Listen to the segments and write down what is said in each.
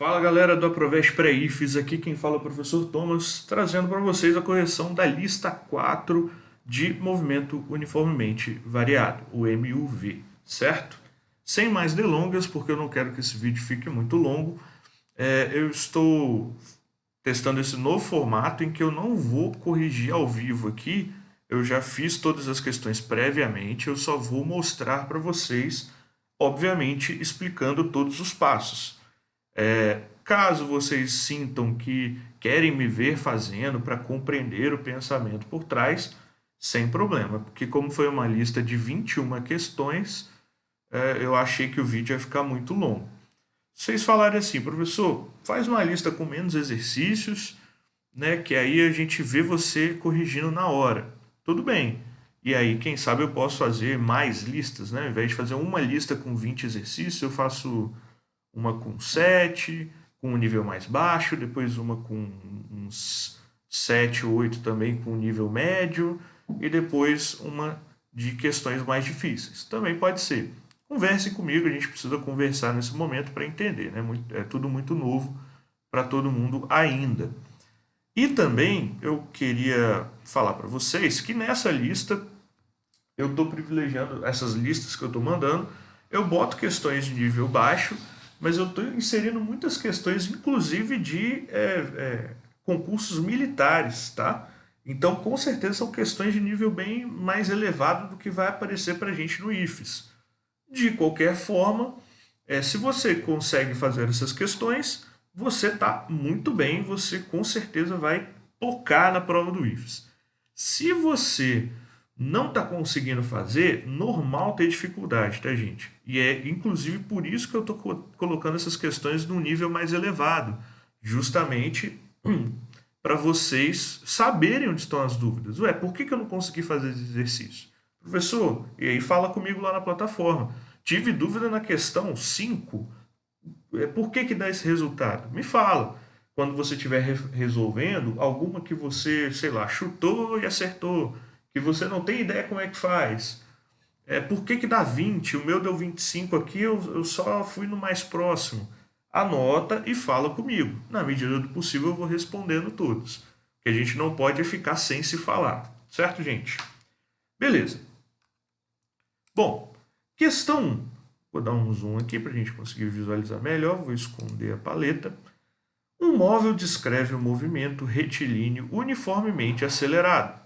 Fala galera do Aproveste Pré-IFES, aqui quem fala é o professor Thomas, trazendo para vocês a correção da lista 4 de movimento uniformemente variado, o MUV, certo? Sem mais delongas, porque eu não quero que esse vídeo fique muito longo, eu estou testando esse novo formato em que eu não vou corrigir ao vivo aqui, eu já fiz todas as questões previamente, eu só vou mostrar para vocês, obviamente explicando todos os passos. Caso vocês sintam que querem me ver fazendo para compreender o pensamento por trás, sem problema, porque como foi uma lista de 21 questões, eu achei que o vídeo ia ficar muito longo. Vocês falarem assim, professor, faz uma lista com menos exercícios, né, que aí a gente vê você corrigindo na hora. Tudo bem. E aí, quem sabe eu posso fazer mais listas, né? Ao invés de fazer uma lista com 20 exercícios, eu faço uma com 7, com um nível mais baixo, depois uma com uns 7, 8 também com um nível médio, e depois uma de questões mais difíceis. Também pode ser. Converse comigo, a gente precisa conversar nesse momento para entender, né? É tudo muito novo para todo mundo ainda. E também eu queria falar para vocês que nessa lista eu estou privilegiando essas listas que eu estou mandando. Eu boto questões de nível baixo, mas eu estou inserindo muitas questões, inclusive de concursos militares, tá? Então, com certeza, são questões de nível bem mais elevado do que vai aparecer para a gente no IFES. De qualquer forma, se você consegue fazer essas questões, você está muito bem, você com certeza vai tocar na prova do IFES. Se você não está conseguindo fazer, normal ter dificuldade, tá, gente? E é inclusive por isso que eu estou colocando essas questões num nível mais elevado, justamente para vocês saberem onde estão as dúvidas. Ué, por que eu não consegui fazer esse exercício? Professor, e aí fala comigo lá na plataforma. Tive dúvida na questão 5. Por que dá esse resultado? Me fala. Quando você estiver resolvendo, alguma que você, sei lá, chutou e acertou, que você não tem ideia como é que faz. Por que dá 20? O meu deu 25 aqui, eu só fui no mais próximo. Anota e fala comigo. Na medida do possível, eu vou respondendo todos. O que a gente não pode é ficar sem se falar. Certo, gente? Beleza. Bom, questão 1. Vou dar um zoom aqui para a gente conseguir visualizar melhor. Vou esconder a paleta. Um móvel descreve um movimento retilíneo uniformemente acelerado.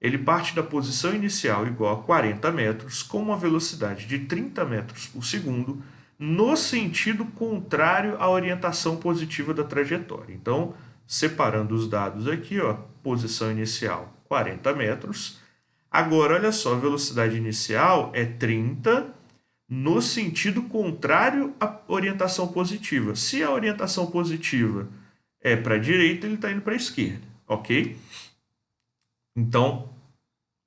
Ele parte da posição inicial igual a 40 metros com uma velocidade de 30 metros por segundo no sentido contrário à orientação positiva da trajetória. Então, separando os dados aqui, ó, posição inicial 40 metros. Agora, olha só, a velocidade inicial é 30 no sentido contrário à orientação positiva. Se a orientação positiva é para a direita, ele está indo para a esquerda, ok? Então,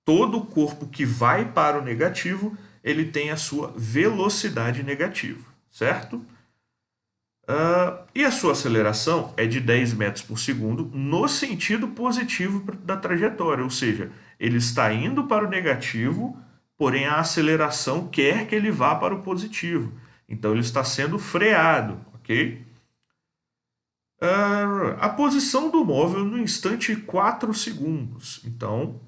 todo corpo que vai para o negativo, ele tem a sua velocidade negativa, certo? E a sua aceleração é de 10 metros por segundo no sentido positivo da trajetória, ou seja, ele está indo para o negativo, porém a aceleração quer que ele vá para o positivo. Então ele está sendo freado, ok? A posição do móvel no instante 4 segundos. Então,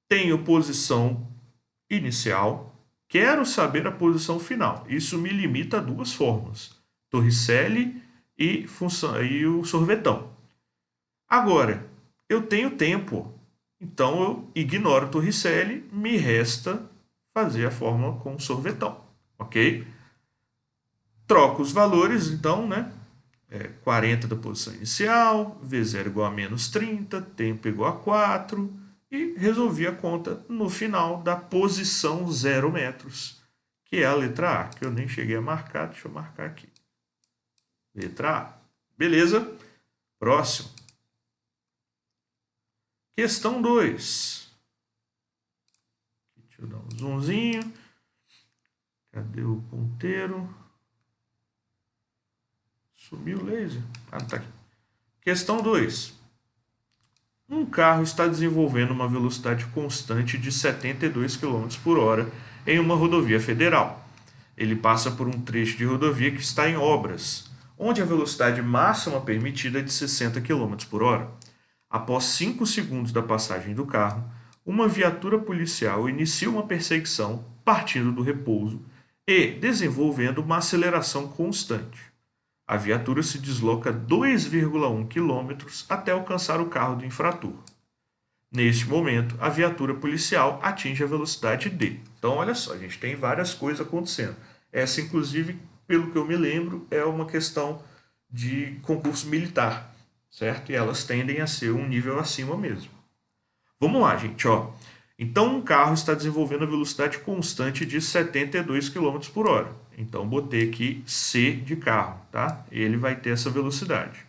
tenho posição inicial, quero saber a posição final. Isso me limita a duas formas: Torricelli e o sorvetão. Agora, eu tenho tempo, então eu ignoro o Torricelli, me resta fazer a fórmula com o sorvetão, ok? Troco os valores, então, né? 40 da posição inicial, V0 igual a menos 30, tempo igual a 4, e resolvi a conta no final da posição 0 metros, que é a letra A, que eu nem cheguei a marcar, deixa eu marcar aqui. Letra A. Beleza? Próximo. Questão 2. Deixa eu dar um zoomzinho. Cadê o ponteiro? Sumiu o laser. Ah, tá aqui. Questão 2. Um carro está desenvolvendo uma velocidade constante de 72 km por hora em uma rodovia federal. Ele passa por um trecho de rodovia que está em obras. onde a velocidade máxima permitida é de 60 km por hora. Após 5 segundos da passagem do carro, uma viatura policial inicia uma perseguição partindo do repouso e desenvolvendo uma aceleração constante. A viatura se desloca 2,1 km até alcançar o carro do infrator. Neste momento, a viatura policial atinge a velocidade D. Então, olha só, a gente tem várias coisas acontecendo. Essa, inclusive, pelo que eu me lembro, é uma questão de concurso militar, certo? E elas tendem a ser um nível acima mesmo. Vamos lá, gente, ó. Então, um carro está desenvolvendo a velocidade constante de 72 km por hora. Então, botei aqui C de carro, tá? Ele vai ter essa velocidade.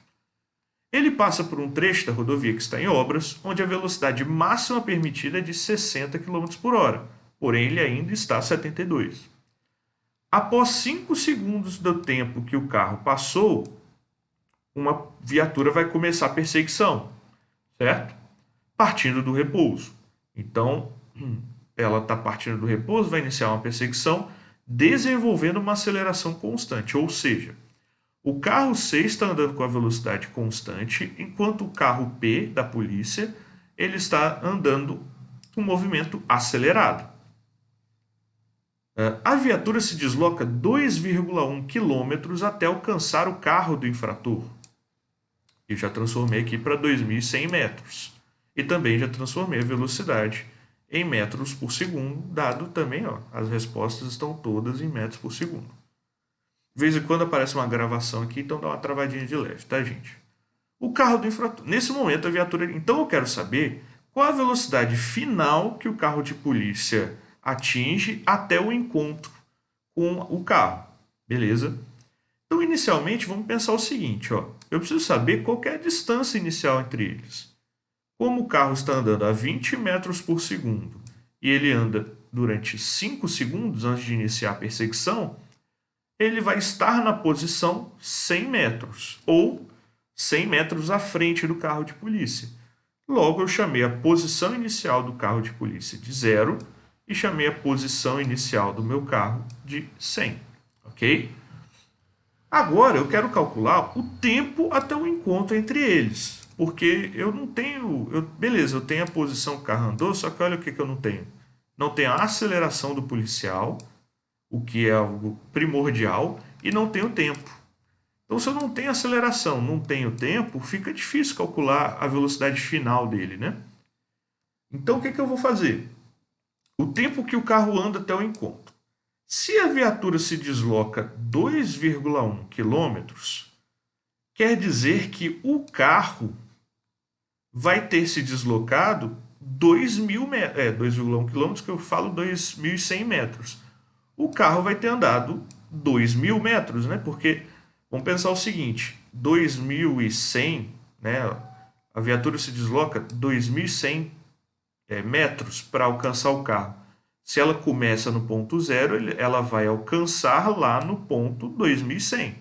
Ele passa por um trecho da rodovia que está em obras, onde a velocidade máxima permitida é de 60 km por hora, porém ele ainda está a 72. Após 5 segundos do tempo que o carro passou, uma viatura vai começar a perseguição, certo? Partindo do repouso. Então, ela está partindo do repouso, vai iniciar uma perseguição, desenvolvendo uma aceleração constante, ou seja, o carro C está andando com a velocidade constante, enquanto o carro P da polícia ele está andando com movimento acelerado. A viatura se desloca 2,1 km até alcançar o carro do infrator. Eu já transformei aqui para 2.100 metros. E também já transformei a velocidade em metros por segundo, dado também, ó, as respostas estão todas em metros por segundo. De vez em quando aparece uma gravação aqui, então dá uma travadinha de leve, tá, gente? O carro do infrator. Nesse momento, a viatura. Então, eu quero saber qual a velocidade final que o carro de polícia atinge até o encontro com o carro. Beleza? Então, inicialmente, vamos pensar o seguinte, ó. Eu preciso saber qual é a distância inicial entre eles. Como o carro está andando a 20 metros por segundo e ele anda durante 5 segundos antes de iniciar a perseguição, ele vai estar na posição 100 metros, ou 100 metros à frente do carro de polícia. Logo, eu chamei a posição inicial do carro de polícia de 0 e chamei a posição inicial do meu carro de 100, ok? Agora, eu quero calcular o tempo até o encontro entre eles, porque eu não tenho... beleza, eu tenho a posição que o carro andou, só que olha o que eu não tenho. Não tenho a aceleração do policial, o que é algo primordial, e não tenho tempo. Então, se eu não tenho aceleração, não tenho tempo, fica difícil calcular a velocidade final dele, né? Então, o que eu vou fazer? O tempo que o carro anda até o encontro. Se a viatura se desloca 2,1 km, quer dizer que o carro vai ter se deslocado 2.000 metros, 2,1 km, que eu falo 2.100 metros. O carro vai ter andado 2.000 metros, né? Porque, vamos pensar o seguinte, 2.100, né? A viatura se desloca 2.100 metros para alcançar o carro. Se ela começa no ponto 0, ela vai alcançar lá no ponto 2.100,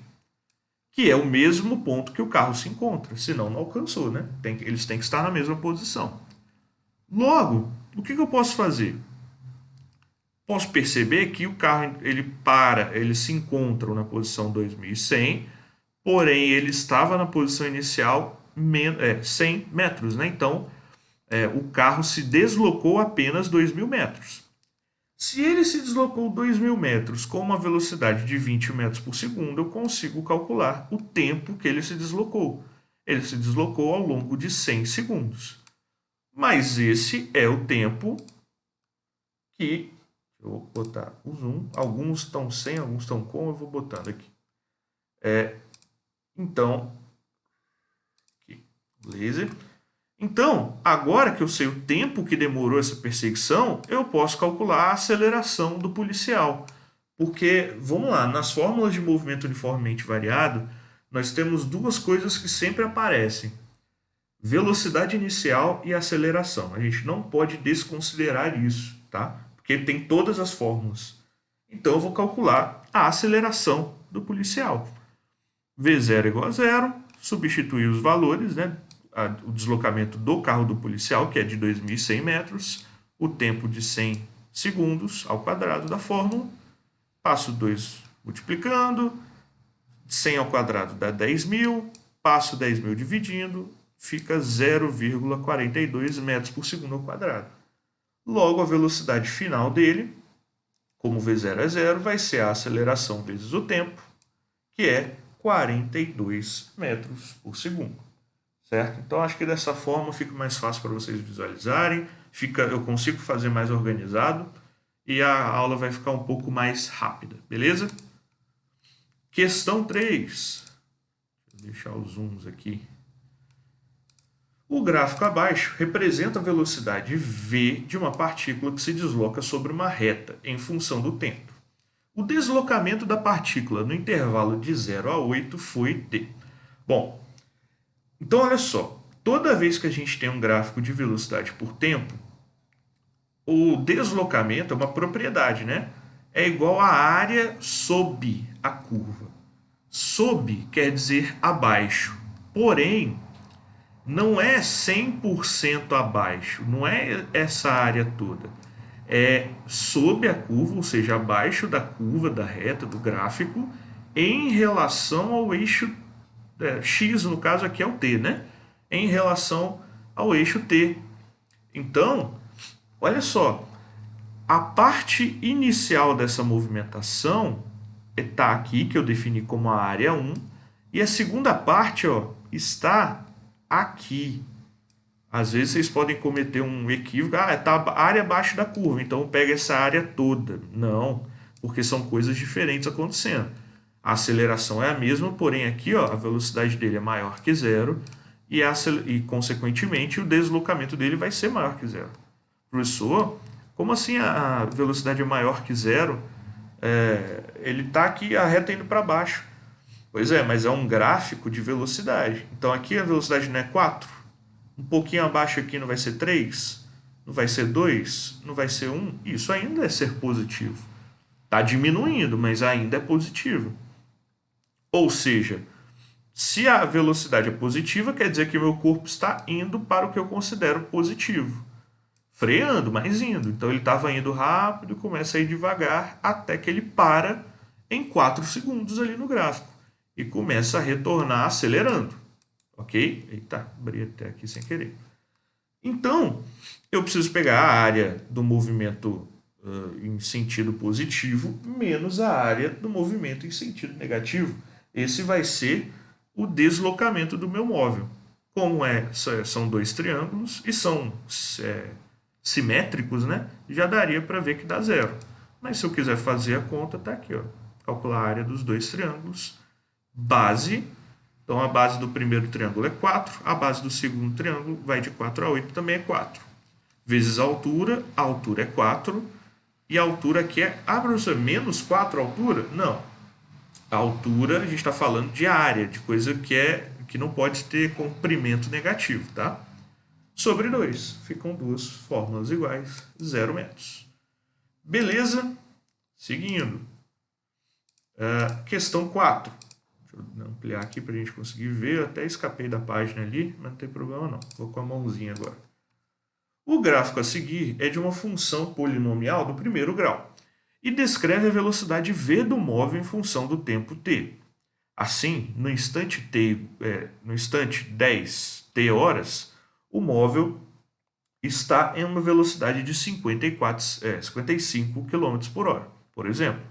que é o mesmo ponto que o carro se encontra, senão não alcançou, né? Eles têm que estar na mesma posição. Logo, o que eu posso fazer? Posso perceber que o carro ele se encontra na posição 2.100, porém ele estava na posição inicial 100 metros, né? Então, o carro se deslocou apenas 2.000 metros. Se ele se deslocou 2.000 metros com uma velocidade de 20 metros por segundo, eu consigo calcular o tempo que ele se deslocou. Ele se deslocou ao longo de 100 segundos. Mas esse é o tempo que... Eu vou botar o zoom. Alguns estão sem, alguns estão com. Eu vou botando aqui. Então, aqui, laser. Então, agora que eu sei o tempo que demorou essa perseguição, eu posso calcular a aceleração do policial. Porque, vamos lá, nas fórmulas de movimento uniformemente variado, nós temos duas coisas que sempre aparecem. Velocidade inicial e aceleração. A gente não pode desconsiderar isso, tá? Porque tem todas as fórmulas. Então, eu vou calcular a aceleração do policial. V0 igual a 0, substituir os valores, né? O deslocamento do carro do policial, que é de 2.100 metros, o tempo de 100 segundos ao quadrado da fórmula, passo 2 multiplicando, 100 ao quadrado dá 10.000, passo 10.000 dividindo, fica 0,42 metros por segundo ao quadrado. Logo, a velocidade final dele, como V0 é zero, vai ser a aceleração vezes o tempo, que é 42 metros por segundo. Certo? Então, acho que dessa forma fica mais fácil para vocês visualizarem, eu consigo fazer mais organizado e a aula vai ficar um pouco mais rápida, beleza? Questão 3. Vou deixar os zooms aqui. O gráfico abaixo representa a velocidade v de uma partícula que se desloca sobre uma reta em função do tempo. O deslocamento da partícula no intervalo de 0 a 8 foi t. Bom, então olha só, toda vez que a gente tem um gráfico de velocidade por tempo, o deslocamento é uma propriedade, né? É igual à área sob a curva. Sob quer dizer abaixo, porém, não é 100% abaixo, não é essa área toda. É sob a curva, ou seja, abaixo da curva, da reta, do gráfico, em relação ao eixo x, no caso aqui é o t, né? Em relação ao eixo t. Então, olha só, a parte inicial dessa movimentação está aqui, que eu defini como a área 1, e a segunda parte está aqui. Às vezes vocês podem cometer um equívoco, está a área abaixo da curva, então pega essa área toda. Não, porque são coisas diferentes acontecendo. A aceleração é a mesma, porém aqui a velocidade dele é maior que zero e consequentemente, o deslocamento dele vai ser maior que zero. Professor, como assim a velocidade é maior que zero? Ele está aqui, a reta indo para baixo. Pois é, mas é um gráfico de velocidade. Então aqui a velocidade não é 4? Um pouquinho abaixo aqui não vai ser 3? Não vai ser 2? Não vai ser 1? Isso ainda é ser positivo. Está diminuindo, mas ainda é positivo. Ou seja, se a velocidade é positiva, quer dizer que meu corpo está indo para o que eu considero positivo. Freando, mas indo. Então ele estava indo rápido, começa a ir devagar, até que ele para em 4 segundos ali no gráfico. E começa a retornar acelerando. Ok? Eita, abri até aqui sem querer. Então, eu preciso pegar a área do movimento em sentido positivo menos a área do movimento em sentido negativo. Esse vai ser o deslocamento do meu móvel. Como são dois triângulos e são simétricos, né? Já daria para ver que dá zero. Mas se eu quiser fazer a conta, está aqui. Calcular a área dos dois triângulos. Base. Então, a base do primeiro triângulo é 4. A base do segundo triângulo vai de 4 a 8, também é 4. Vezes a altura é 4. E a altura aqui é... professor, menos 4 a altura? Não. A altura, a gente está falando de área, de coisa que não pode ter comprimento negativo, tá? Sobre 2. Ficam duas fórmulas iguais, 0 metros. Beleza? Seguindo. Questão 4. Deixa eu ampliar aqui para a gente conseguir ver. Eu até escapei da página ali, mas não tem problema não. Vou com a mãozinha agora. O gráfico a seguir é de uma função polinomial do primeiro grau e descreve a velocidade v do móvel em função do tempo t. Assim, no instante 10 t horas, o móvel está em uma velocidade de 55 km por hora, por exemplo.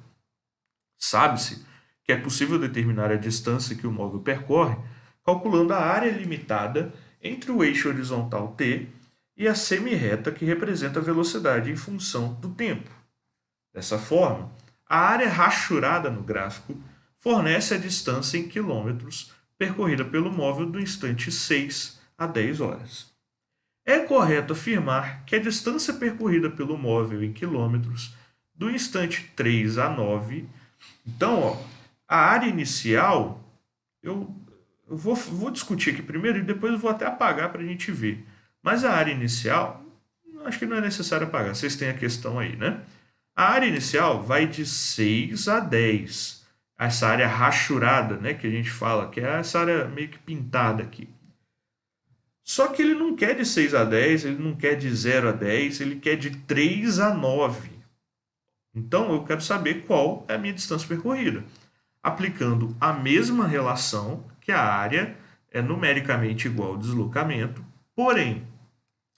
Sabe-se que é possível determinar a distância que o móvel percorre calculando a área limitada entre o eixo horizontal t e a semirreta que representa a velocidade em função do tempo. Dessa forma, a área rachurada no gráfico fornece a distância em quilômetros percorrida pelo móvel do instante 6 a 10 horas. É correto afirmar que a distância percorrida pelo móvel em quilômetros do instante 3 a 9... Então, a área inicial, eu vou discutir aqui primeiro e depois eu vou até apagar para a gente ver. Mas a área inicial, acho que não é necessário apagar, vocês têm a questão aí, né? A área inicial vai de 6 a 10. Essa área rachurada, né, que a gente fala, que é essa área meio que pintada aqui. Só que ele não quer de 6 a 10, ele não quer de 0 a 10, ele quer de 3 a 9. Então, eu quero saber qual é a minha distância percorrida. aplicando a mesma relação, que a área é numericamente igual ao deslocamento, porém,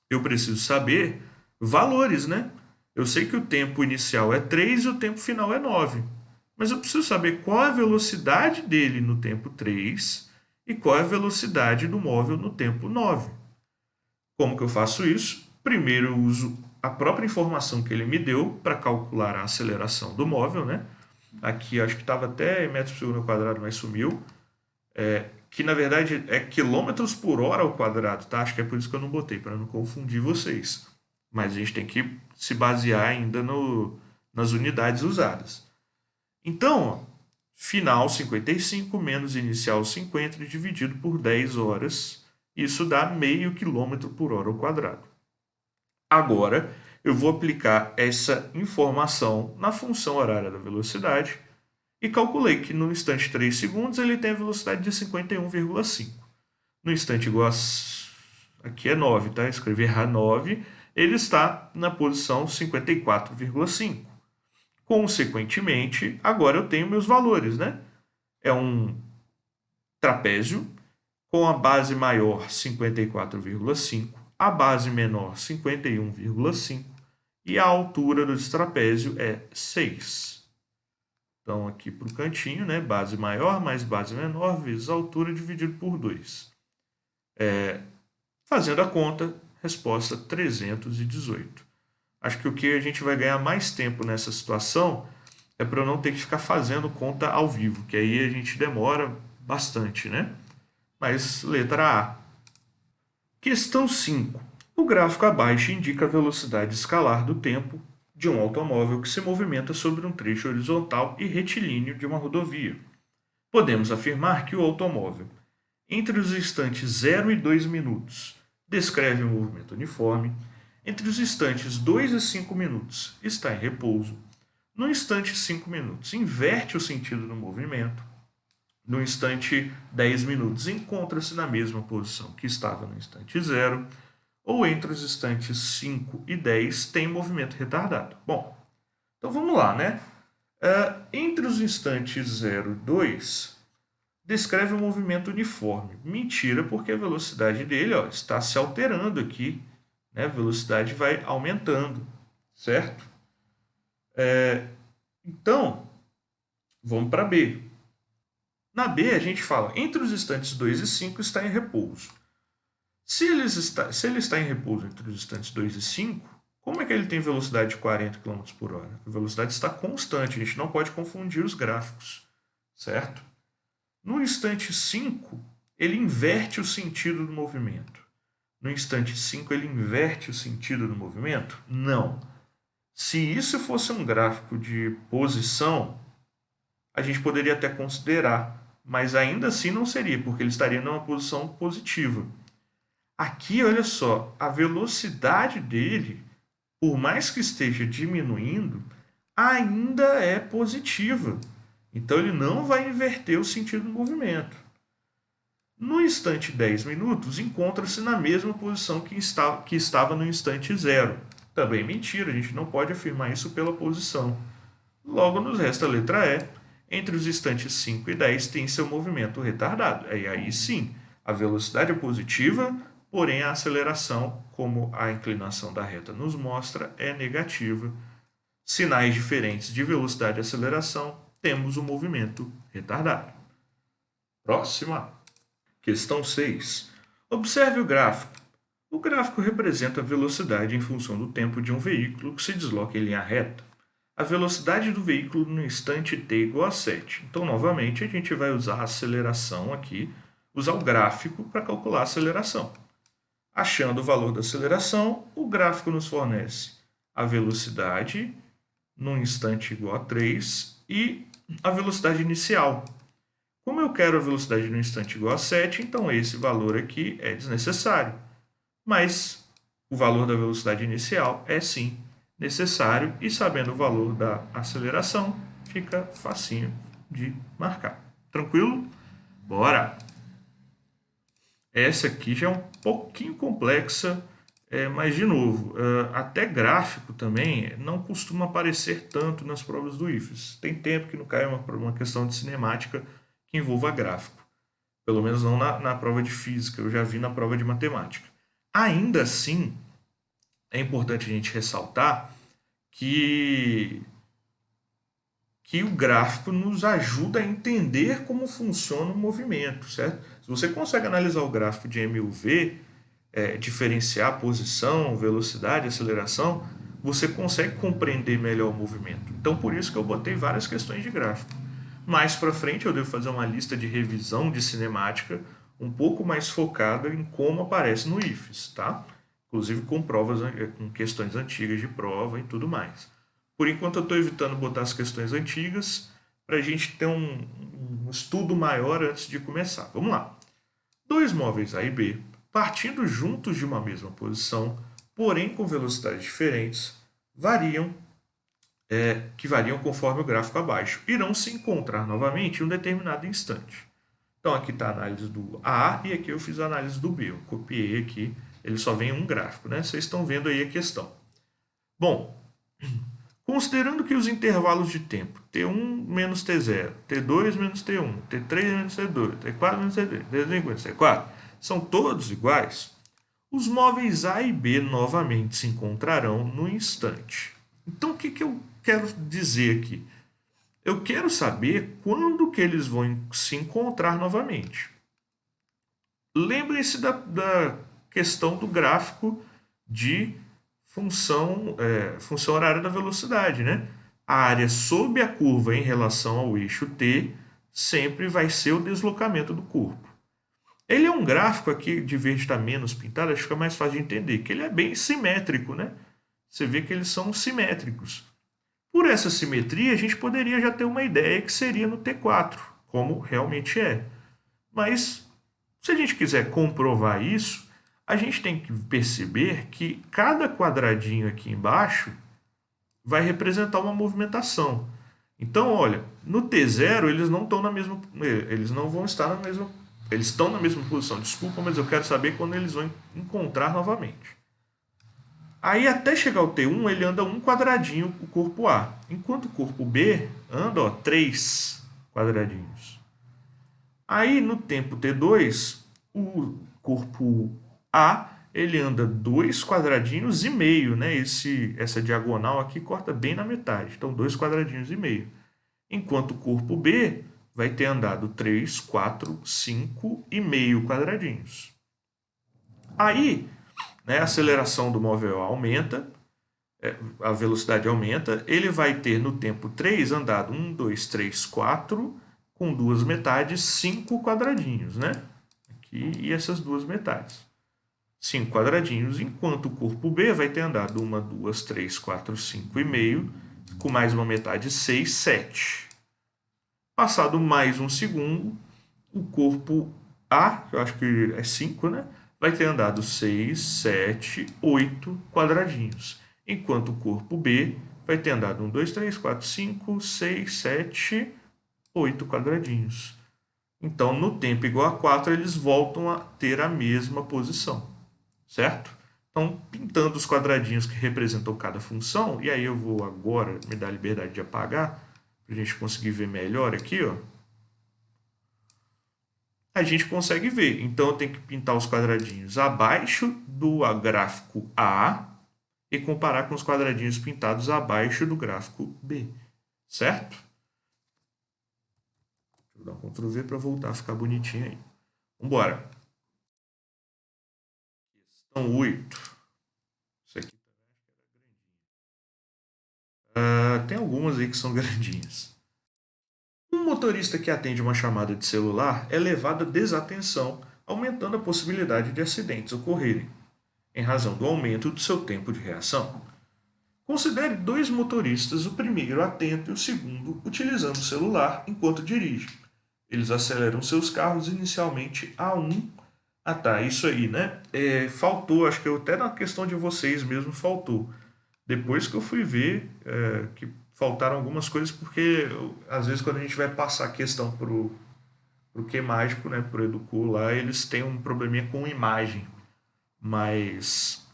eu preciso saber valores, né? Eu sei que o tempo inicial é 3 e o tempo final é 9, mas eu preciso saber qual é a velocidade dele no tempo 3 e qual é a velocidade do móvel no tempo 9. Como que eu faço isso? Primeiro eu uso a própria informação que ele me deu para calcular a aceleração do móvel, né? Aqui acho que estava até metros por segundo ao quadrado, mas sumiu. Que na verdade é quilômetros por hora ao quadrado, tá? Acho que é por isso que eu não botei, para não confundir vocês. Mas a gente tem que se basear ainda nas unidades usadas. Então, ó, final 55 menos inicial 50 dividido por 10 horas. Isso dá meio quilômetro por hora ao quadrado. Agora, eu vou aplicar essa informação na função horária da velocidade e calculei que no instante 3 segundos ele tem a velocidade de 51,5. No instante igual a... aqui é 9, tá? Escrevi errar 9. Ele está na posição 54,5. Consequentemente, agora eu tenho meus valores, né? É um trapézio com a base maior 54,5, a base menor 51,5 e a altura do trapézio é 6. Então, aqui para o cantinho, né? Base maior mais base menor vezes a altura dividido por 2. Fazendo a conta, resposta 318. Acho que o que a gente vai ganhar mais tempo nessa situação é para eu não ter que ficar fazendo conta ao vivo, que aí a gente demora bastante, né? Mas letra A. Questão 5. O gráfico abaixo indica a velocidade escalar do tempo de um automóvel que se movimenta sobre um trecho horizontal e retilíneo de uma rodovia. Podemos afirmar que o automóvel, entre os instantes 0 e 2 minutos, descreve um movimento uniforme, entre os instantes 2 e 5 minutos está em repouso, no instante 5 minutos inverte o sentido do movimento, no instante 10 minutos encontra-se na mesma posição que estava no instante 0, ou entre os instantes 5 e 10 tem movimento retardado. Bom, então vamos lá, né? Entre os instantes 0 e 2, descreve um movimento uniforme. Mentira, porque a velocidade dele está se alterando aqui, né? A velocidade vai aumentando, certo? Então, vamos para B. Na B, a gente fala, entre os instantes 2 e 5 está em repouso. Se ele está em repouso entre os instantes 2 e 5, como é que ele tem velocidade de 40 km por hora? A velocidade está constante, a gente não pode confundir os gráficos, certo? No instante 5, ele inverte o sentido do movimento. No instante 5, ele inverte o sentido do movimento? Não. Se isso fosse um gráfico de posição, a gente poderia até considerar, mas ainda assim não seria, porque ele estaria numa posição positiva. Aqui, olha só, a velocidade dele, por mais que esteja diminuindo, ainda é positiva. Então, ele não vai inverter o sentido do movimento. No instante 10 minutos, encontra-se na mesma posição que estava no instante 0. Também mentira, a gente não pode afirmar isso pela posição. Logo, nos resta a letra E. Entre os instantes 5 e 10 tem seu movimento retardado. E aí sim, a velocidade é positiva, porém a aceleração, como a inclinação da reta nos mostra, é negativa. Sinais diferentes de velocidade e aceleração, temos o movimento retardado. Próxima. Questão 6. Observe o gráfico. O gráfico representa a velocidade em função do tempo de um veículo que se desloca em linha reta. A velocidade do veículo no instante t igual a 7. Então, novamente, a gente vai usar a aceleração aqui, usar o gráfico para calcular a aceleração. Achando o valor da aceleração, o gráfico nos fornece a velocidade num instante igual a 3 e a velocidade inicial. Como eu quero a velocidade no instante igual a 7, então esse valor aqui é desnecessário. Mas o valor da velocidade inicial é sim necessário e sabendo o valor da aceleração, fica facinho de marcar. Tranquilo? Bora! Essa aqui já é um pouquinho complexa, Mas, de novo, até gráfico também não costuma aparecer tanto nas provas do IFES. Tem tempo que não cai uma questão de cinemática que envolva gráfico. Pelo menos não na prova de física, eu já vi na prova de matemática. Ainda assim, é importante a gente ressaltar que, que o gráfico nos ajuda a entender como funciona o movimento, certo? Se você consegue analisar o gráfico de MUV, diferenciar posição, velocidade, aceleração, você consegue compreender melhor o movimento. Então, por isso que eu botei várias questões de gráfico. Mais para frente, eu devo fazer uma lista de revisão de cinemática um pouco mais focada em como aparece no IFES, tá? Inclusive com provas, com questões antigas de prova e tudo mais. Por enquanto, eu estou evitando botar as questões antigas para a gente ter um estudo maior antes de começar. Vamos lá. Dois móveis A e B, partindo juntos de uma mesma posição, porém com velocidades diferentes, que variam conforme o gráfico abaixo, irão se encontrar novamente em um determinado instante. Então aqui está a análise do A e aqui eu fiz a análise do B. Eu copiei aqui, ele só vem um gráfico, né? Vocês estão vendo aí a questão. Bom, considerando que os intervalos de tempo T1 menos T0, T2 menos T1, T3 menos T2, T4 menos T3, T5 menos T4 são todos iguais, os móveis A e B novamente se encontrarão no instante. Então o que eu quero dizer aqui? Eu quero saber quando que eles vão se encontrar novamente. Lembrem-se da questão do gráfico de função horária da velocidade, né? A área sob a curva em relação ao eixo t sempre vai ser o deslocamento do corpo. Ele é um gráfico aqui, de vez de estar menos pintado, acho que fica mais fácil de entender, que ele é bem simétrico, né? Você vê que eles são simétricos. Por essa simetria, a gente poderia já ter uma ideia que seria no T4, como realmente é. Mas, se a gente quiser comprovar isso, a gente tem que perceber que cada quadradinho aqui embaixo vai representar uma movimentação. Então, olha, no T0 eles não estão na mesma, eles não vão estar na mesma, eles estão na mesma posição. Desculpa, mas eu quero saber quando eles vão encontrar novamente. Aí até chegar ao T1 ele anda um quadradinho o corpo A, enquanto o corpo B anda 3 quadradinhos. Aí no tempo T2 o corpo A ele anda 2 quadradinhos e meio, né? Essa diagonal aqui corta bem na metade, então 2 quadradinhos e meio. Enquanto o corpo B vai ter andado 3, 4, 5 e meio quadradinhos. Aí, né, a aceleração do móvel aumenta, a velocidade aumenta, ele vai ter no tempo 3 andado 1, 2, 3, 4, com duas metades, 5 quadradinhos, né? Aqui e essas duas metades. 5 quadradinhos, enquanto o corpo B vai ter andado 1, 2, 3, 4, 5 e meio, com mais uma metade, 6, 7. Passado mais um segundo, o corpo A, que eu acho que é 5, né? Vai ter andado 6, 7, 8 quadradinhos. Enquanto o corpo B vai ter andado 1, 2, 3, 4, 5, 6, 7, 8 quadradinhos. Então, no tempo igual a 4, eles voltam a ter a mesma posição, certo? Então, pintando os quadradinhos que representam cada função, e aí eu vou agora me dar a liberdade de apagar, para a gente conseguir ver melhor aqui, ó. A gente consegue ver. Então, eu tenho que pintar os quadradinhos abaixo do gráfico A e comparar com os quadradinhos pintados abaixo do gráfico B, certo? Deixa eu dar um Ctrl V para voltar a ficar bonitinho aí. Vamos embora. Questão 8. Isso aqui tem algumas aí que são grandinhas. Um motorista que atende uma chamada de celular é levado à desatenção, aumentando a possibilidade de acidentes ocorrerem, em razão do aumento do seu tempo de reação. Considere dois motoristas, o primeiro atento e o segundo utilizando o celular enquanto dirige. Eles aceleram seus carros inicialmente a 1. Ah tá, isso aí, né? Faltou, acho que até na questão de vocês mesmo faltou. Depois que eu fui ver que faltaram algumas coisas, porque às vezes quando a gente vai passar a questão pro Q mágico, né, pro Educu lá, eles têm um probleminha com imagem. Mas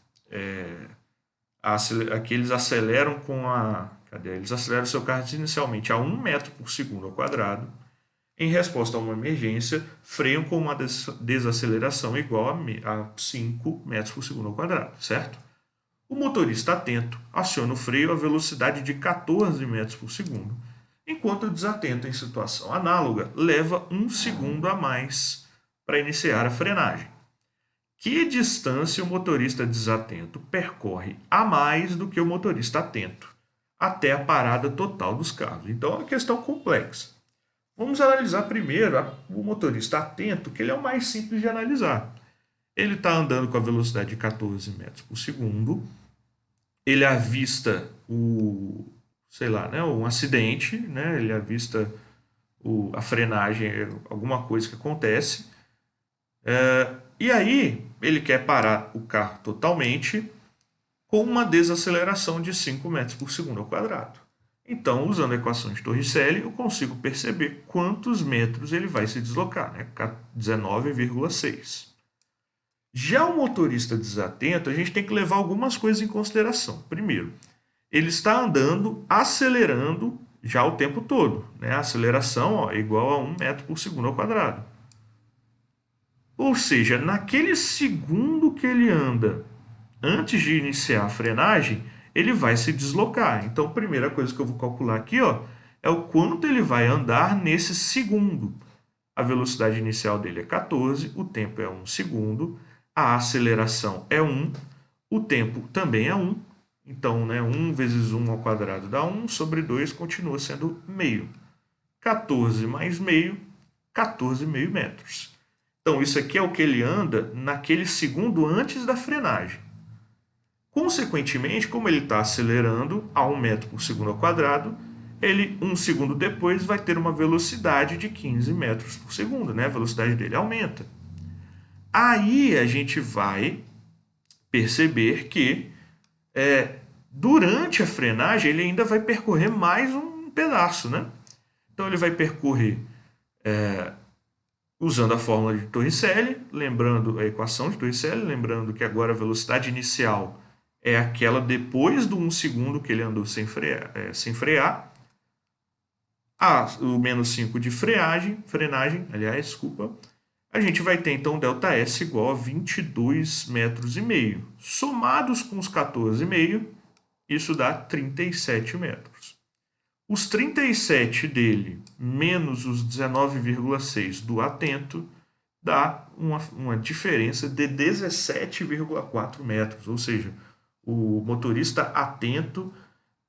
aqui eles aceleram com a... Cadê? Eles aceleram seu carro inicialmente a 1 metro por segundo ao quadrado. Em resposta a uma emergência, freiam com uma desaceleração igual a 5 metros por segundo ao quadrado, certo? O motorista atento aciona o freio a velocidade de 14 metros por segundo, enquanto o desatento em situação análoga leva 1 segundo a mais para iniciar a frenagem. Que distância o motorista desatento percorre a mais do que o motorista atento até a parada total dos carros? Então é uma questão complexa. Vamos analisar primeiro o motorista atento, que ele é o mais simples de analisar. Ele está andando com a velocidade de 14 metros por segundo, ele avista um acidente, né? Ele avista a frenagem, alguma coisa que acontece, e aí ele quer parar o carro totalmente com uma desaceleração de 5 metros por segundo ao quadrado. Então, usando a equação de Torricelli, eu consigo perceber quantos metros ele vai se deslocar, né? 19,6. Já o motorista desatento, a gente tem que levar algumas coisas em consideração. Primeiro, ele está andando, acelerando já o tempo todo, né? A aceleração é igual a 1 metro por segundo ao quadrado. Ou seja, naquele segundo que ele anda antes de iniciar a frenagem, ele vai se deslocar. Então, a primeira coisa que eu vou calcular aqui, é o quanto ele vai andar nesse segundo. A velocidade inicial dele é 14, o tempo é 1 segundo, a aceleração é 1, o tempo também é 1. Então, 1 vezes 1 ao quadrado dá 1, sobre 2 continua sendo meio. 14 mais meio, 14,5 metros. Então, isso aqui é o que ele anda naquele segundo antes da frenagem. Consequentemente, como ele está acelerando a 1 metro por segundo ao quadrado, ele, 1 segundo depois, vai ter uma velocidade de 15 metros por segundo, né? A velocidade dele aumenta. Aí a gente vai perceber que durante a frenagem ele ainda vai percorrer mais um pedaço, né? Então ele vai percorrer usando a fórmula de Torricelli, lembrando a equação de Torricelli, lembrando que agora a velocidade inicial é aquela depois do 1 segundo que ele andou sem frear. O menos 5 de frenagem, desculpa. A gente vai ter então ΔS igual a 22,5 metros. Somados com os 14,5, isso dá 37 metros. Os 37 dele menos os 19,6 do atento dá uma diferença de 17,4 metros, ou seja, o motorista atento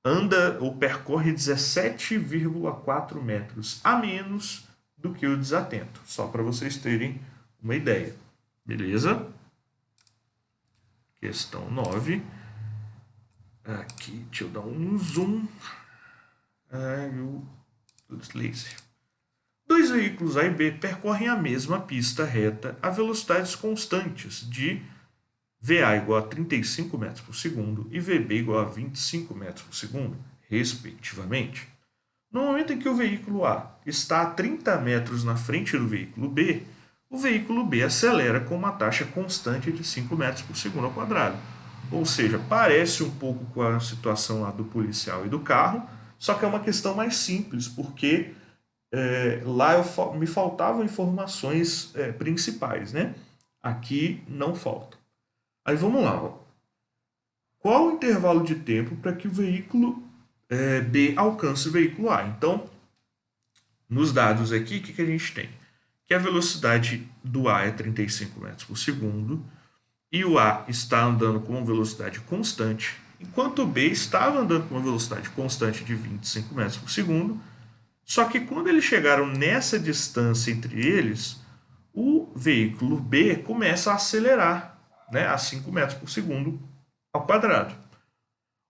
anda ou percorre 17,4 metros a menos do que o desatento, só para vocês terem uma ideia. Beleza? Questão 9. Aqui, deixa eu dar um zoom. Dois veículos A e B percorrem a mesma pista reta a velocidades constantes de VA igual a 35 metros por segundo e VB igual a 25 metros por segundo, respectivamente. No momento em que o veículo A está a 30 metros na frente do veículo B, o veículo B acelera com uma taxa constante de 5 metros por segundo ao quadrado. Ou seja, parece um pouco com a situação lá do policial e do carro, só que é uma questão mais simples, porque lá me faltavam informações principais, né? Aqui não faltam. Aí vamos lá. Qual o intervalo de tempo para que o veículo B alcance o veículo A? Então, nos dados aqui, o que a gente tem? Que a velocidade do A é 35 metros por segundo e o A está andando com uma velocidade constante, enquanto o B estava andando com uma velocidade constante de 25 metros por segundo, só que quando eles chegaram nessa distância entre eles, o veículo B começa a acelerar, né, a 5 metros por segundo ao quadrado.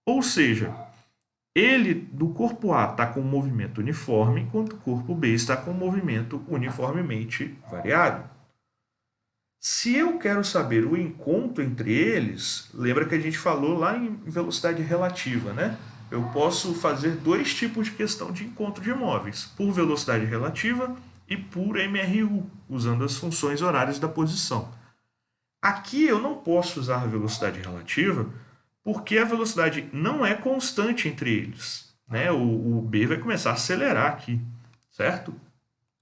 Ou seja, ele do corpo A está com um movimento uniforme, enquanto o corpo B está com um movimento uniformemente variado. Se eu quero saber o encontro entre eles, lembra que a gente falou lá em velocidade relativa, né? Eu posso fazer dois tipos de questão de encontro de móveis, por velocidade relativa e por MRU, usando as funções horárias da posição. Aqui eu não posso usar a velocidade relativa, porque a velocidade não é constante entre eles, né? O B vai começar a acelerar aqui, certo?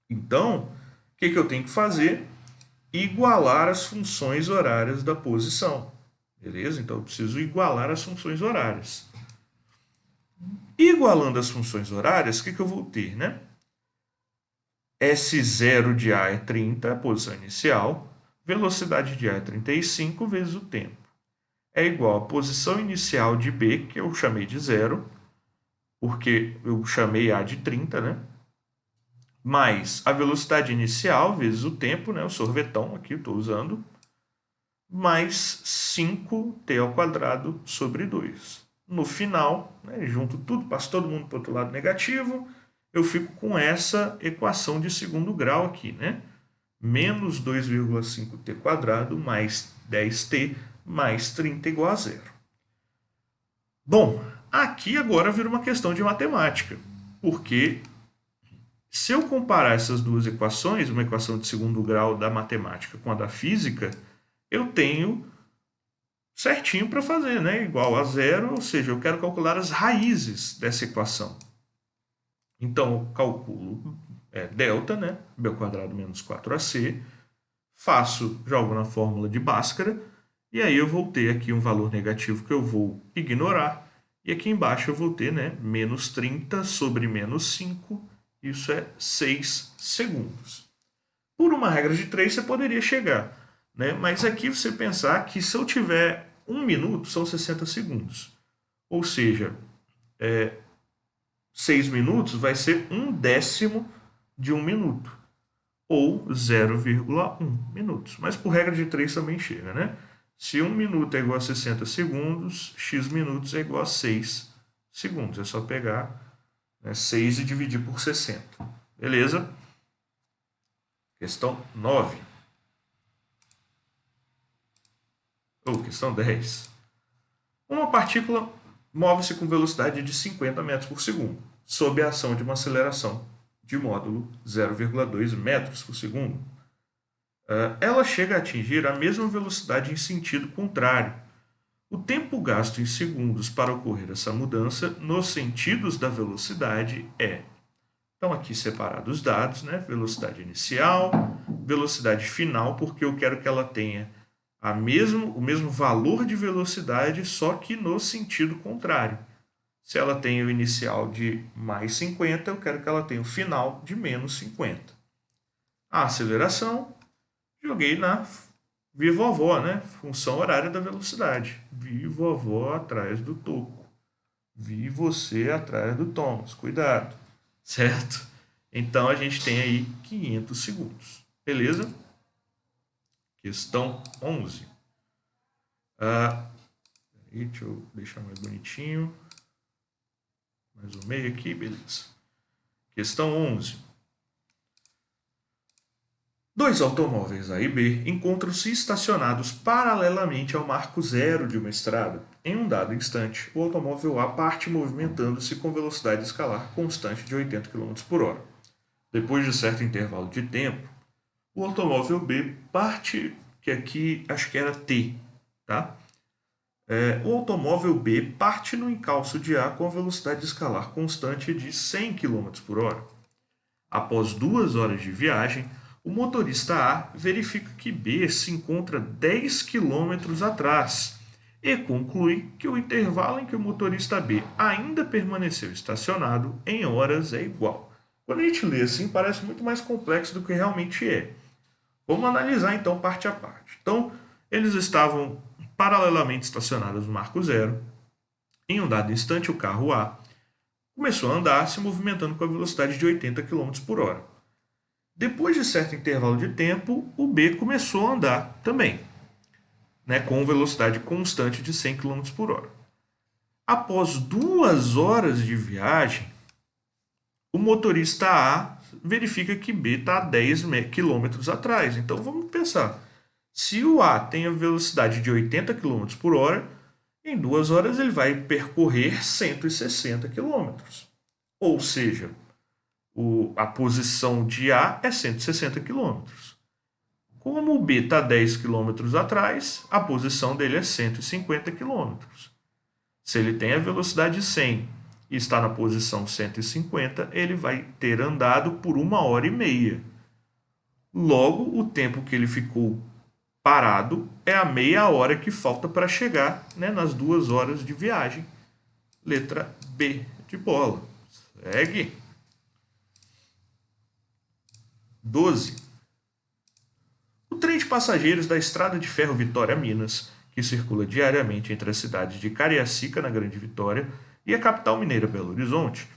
Então, o que eu tenho que fazer? Igualar as funções horárias da posição, beleza? Então, eu preciso igualar as funções horárias. Igualando as funções horárias, o que eu vou ter, né? S0 de A é 30, a posição inicial. Velocidade de A é 35 vezes o tempo. É igual à posição inicial de B, que eu chamei de 0, porque eu chamei A de 30, né? Mais a velocidade inicial vezes o tempo, né? O sorvetão aqui eu estou usando, mais 5t ao quadrado sobre 2. No final, né, junto tudo, passo todo mundo para o outro lado negativo, eu fico com essa equação de segundo grau aqui, né? Menos 2,5t quadrado mais 10t mais 30 igual a zero. Bom, aqui agora vira uma questão de matemática, porque se eu comparar essas duas equações, uma equação de segundo grau da matemática com a da física, eu tenho certinho para fazer, né? Igual a zero, ou seja, eu quero calcular as raízes dessa equação. Então, eu calculo delta, né? B ao quadrado menos 4ac, jogo na fórmula de Bhaskara, e aí eu vou ter aqui um valor negativo que eu vou ignorar, e aqui embaixo eu vou ter, né, menos 30 sobre menos 5, isso é 6 segundos. Por uma regra de 3 você poderia chegar, né? Mas aqui você pensar que se eu tiver 1 minuto, são 60 segundos. Ou seja, 6 minutos vai ser 1/10 de 1 minuto, ou 0,1 minutos. Mas por regra de 3 também chega, né? Se 1 minuto é igual a 60 segundos, x minutos é igual a 6 segundos. É só pegar, né, 6 e dividir por 60. Beleza? Questão 9. Ou questão 10. Uma partícula move-se com velocidade de 50 metros por segundo, sob a ação de uma aceleração de módulo 0,2 metros por segundo. Ela chega a atingir a mesma velocidade em sentido contrário. O tempo gasto em segundos para ocorrer essa mudança nos sentidos da velocidade é... Então, aqui separados os dados, né? Velocidade inicial, velocidade final, porque eu quero que ela tenha o mesmo valor de velocidade, só que no sentido contrário. Se ela tem o inicial de mais 50, eu quero que ela tenha o final de menos 50. A aceleração, joguei na vi-vovó, né? Função horária da velocidade. Vi vovó atrás do toco. Vi você atrás do Thomas. Cuidado. Certo? Então a gente tem aí 500 segundos. Beleza? Questão 11. Deixa eu deixar mais bonitinho. Mais um meio aqui, beleza. Questão 11. Dois automóveis A e B encontram-se estacionados paralelamente ao marco zero de uma estrada. Em um dado instante, o automóvel A parte movimentando-se com velocidade escalar constante de 80 km por hora. Depois de certo intervalo de tempo, o automóvel B parte, que aqui acho que era T, tá? O automóvel B parte no encalço de A com a velocidade escalar constante de 100 km por hora. Após 2 horas de viagem, o motorista A verifica que B se encontra 10 km atrás e conclui que o intervalo em que o motorista B ainda permaneceu estacionado em horas é igual. Quando a gente lê assim, parece muito mais complexo do que realmente é. Vamos analisar então parte a parte. Então, eles estavam paralelamente estacionados no marco zero. Em um dado instante, o carro A começou a andar, se movimentando com a velocidade de 80 km por hora. Depois de certo intervalo de tempo, o B começou a andar também, né, com velocidade constante de 100 km por hora. Após 2 horas de viagem, o motorista A verifica que B está a 10 km atrás. Então vamos pensar, se o A tem a velocidade de 80 km por hora, em 2 horas ele vai percorrer 160 km. Ou seja, a posição de A é 160 km. Como o B está 10 km atrás, a posição dele é 150 km. Se ele tem a velocidade 100 e está na posição 150, ele vai ter andado por 1h30. Logo, o tempo que ele ficou parado é a meia hora que falta para chegar, né, nas 2 horas de viagem. Letra B de bola. Segue. 12. O trem de passageiros da Estrada de Ferro Vitória Minas, que circula diariamente entre as cidades de Cariacica, na Grande Vitória, e a capital mineira Belo Horizonte,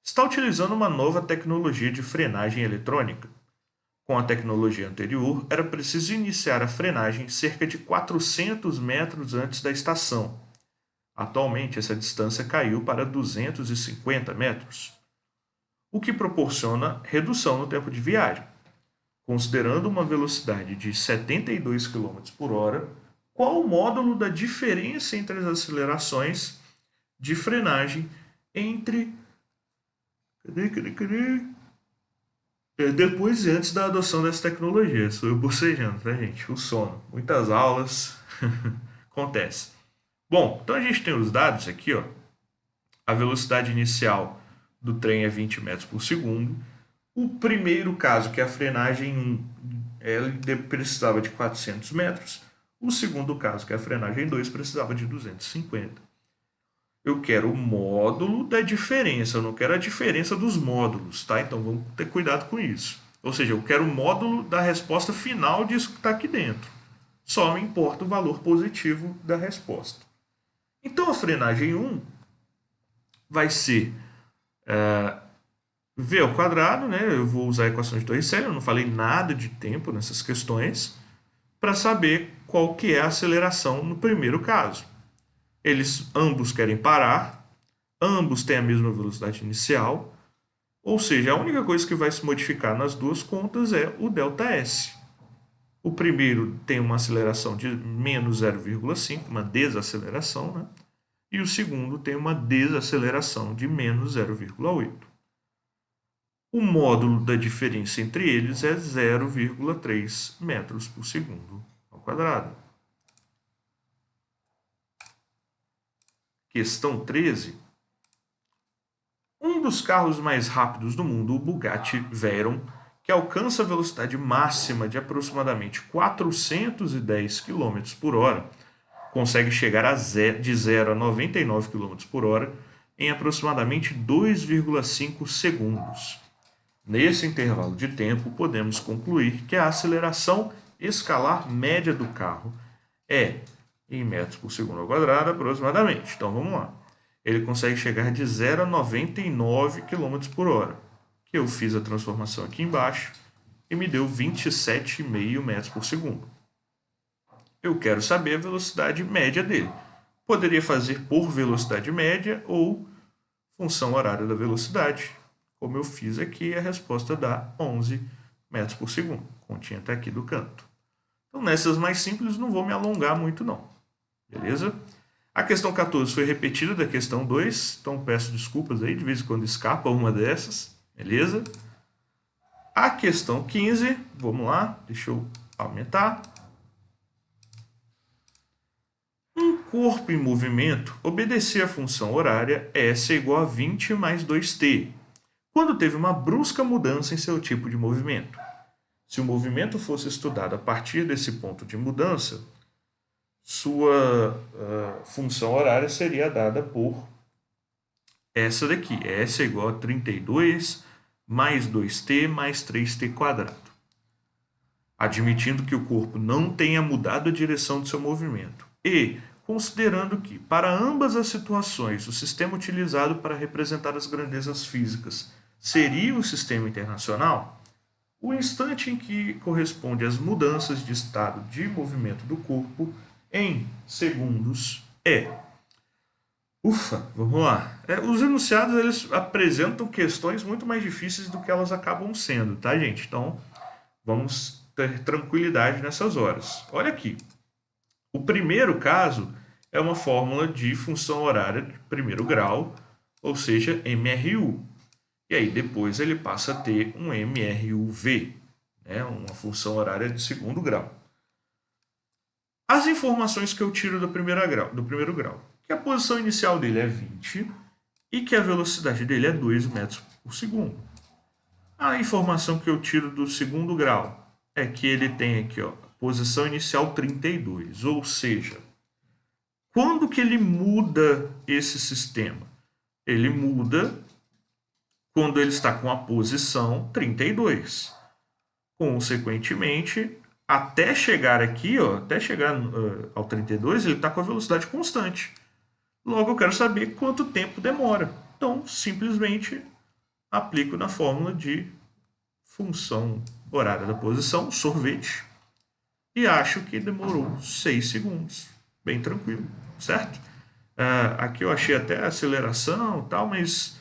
está utilizando uma nova tecnologia de frenagem eletrônica. Com a tecnologia anterior, era preciso iniciar a frenagem cerca de 400 metros antes da estação. Atualmente, essa distância caiu para 250 metros, o que proporciona redução no tempo de viagem. Considerando uma velocidade de 72 km por hora, qual o módulo da diferença entre as acelerações de frenagem entre depois e antes da adoção dessa tecnologia? Sou eu bocejando, tá, gente? O sono. Muitas aulas. Acontece. Bom, então a gente tem os dados aqui, ó. A velocidade inicial do trem é 20 metros por segundo. O primeiro caso, que é a frenagem 1, ele precisava de 400 metros. O segundo caso, que é a frenagem 2, precisava de 250. Eu quero o módulo da diferença, eu não quero a diferença dos módulos, tá? Então vamos ter cuidado com isso. Ou seja, eu quero o módulo da resposta final disso que está aqui dentro. Só me importa o valor positivo da resposta. Então a frenagem 1 vai ser V ao quadrado, né? Eu vou usar a equação de Torricelli, eu não falei nada de tempo nessas questões, para saber qual que é a aceleração no primeiro caso. Eles ambos querem parar, ambos têm a mesma velocidade inicial, ou seja, a única coisa que vai se modificar nas duas contas é o ΔS. O primeiro tem uma aceleração de menos 0,5, uma desaceleração, né? E o segundo tem uma desaceleração de menos 0,8. O módulo da diferença entre eles é 0,3 metros por segundo ao quadrado. Questão 13. Um dos carros mais rápidos do mundo, o Bugatti Veyron, que alcança a velocidade máxima de aproximadamente 410 km por hora, consegue chegar de 0 a 99 km por hora em aproximadamente 2,5 segundos. Nesse intervalo de tempo, podemos concluir que a aceleração escalar média do carro é em metros por segundo ao quadrado aproximadamente. Então vamos lá. Ele consegue chegar de 0 a 99 km por hora, que eu fiz a transformação aqui embaixo e me deu 27,5 metros por segundo. Eu quero saber a velocidade média dele. Poderia fazer por velocidade média ou função horária da velocidade. Como eu fiz aqui, a resposta dá 11 metros por segundo. Continha até aqui do canto. Então, nessas mais simples, não vou me alongar muito, não. Beleza? A questão 14 foi repetida da questão 2, então peço desculpas aí, de vez em quando escapa uma dessas. Beleza? A questão 15, vamos lá, deixa eu aumentar. Um corpo em movimento obedecia a função horária S igual a 20 mais 2t, quando teve uma brusca mudança em seu tipo de movimento. Se o movimento fosse estudado a partir desse ponto de mudança, sua função horária seria dada por essa daqui, S igual a 32 mais 2t mais 3t quadrado. Admitindo que o corpo não tenha mudado a direção de seu movimento e considerando que, para ambas as situações, o sistema utilizado para representar as grandezas físicas seria o sistema internacional, o instante em que corresponde às mudanças de estado de movimento do corpo em segundos é. Ufa, vamos lá. Os enunciados eles apresentam questões muito mais difíceis do que elas acabam sendo, tá, gente? Então, vamos ter tranquilidade nessas horas. Olha aqui. O primeiro caso é uma fórmula de função horária de primeiro grau, ou seja, MRU. E aí depois ele passa a ter um MRUV. né? Uma função horária de segundo grau. As informações que eu tiro do primeiro grau, que a posição inicial dele é 20 e que a velocidade dele é 2 metros por segundo. A informação que eu tiro do segundo grau é que ele tem aqui, ó, posição inicial 32, ou seja, quando que ele muda esse sistema? Ele muda quando ele está com a posição 32. Consequentemente, até chegar aqui, ó, até chegar ao 32, ele está com a velocidade constante. Logo, eu quero saber quanto tempo demora. Então, simplesmente aplico na fórmula de função horária da posição, sorvete, e acho que demorou 6 segundos. Bem tranquilo, certo? Aqui eu achei até aceleração e tal, mas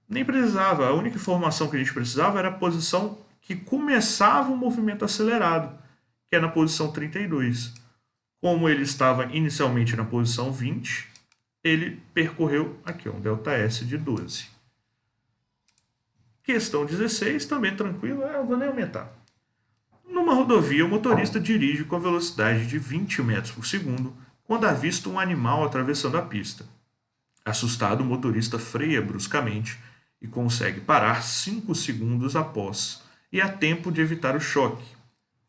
nem precisava. A única informação que a gente precisava era a posição que começava o movimento acelerado, que é na posição 32. Como ele estava inicialmente na posição 20, ele percorreu aqui um ΔS de 12. Questão 16, também tranquilo, eu vou nem aumentar. Numa rodovia, o motorista dirige com a velocidade de 20 metros por segundo quando avista um animal atravessando a pista. Assustado, o motorista freia bruscamente e consegue parar 5 segundos após, e há tempo de evitar o choque.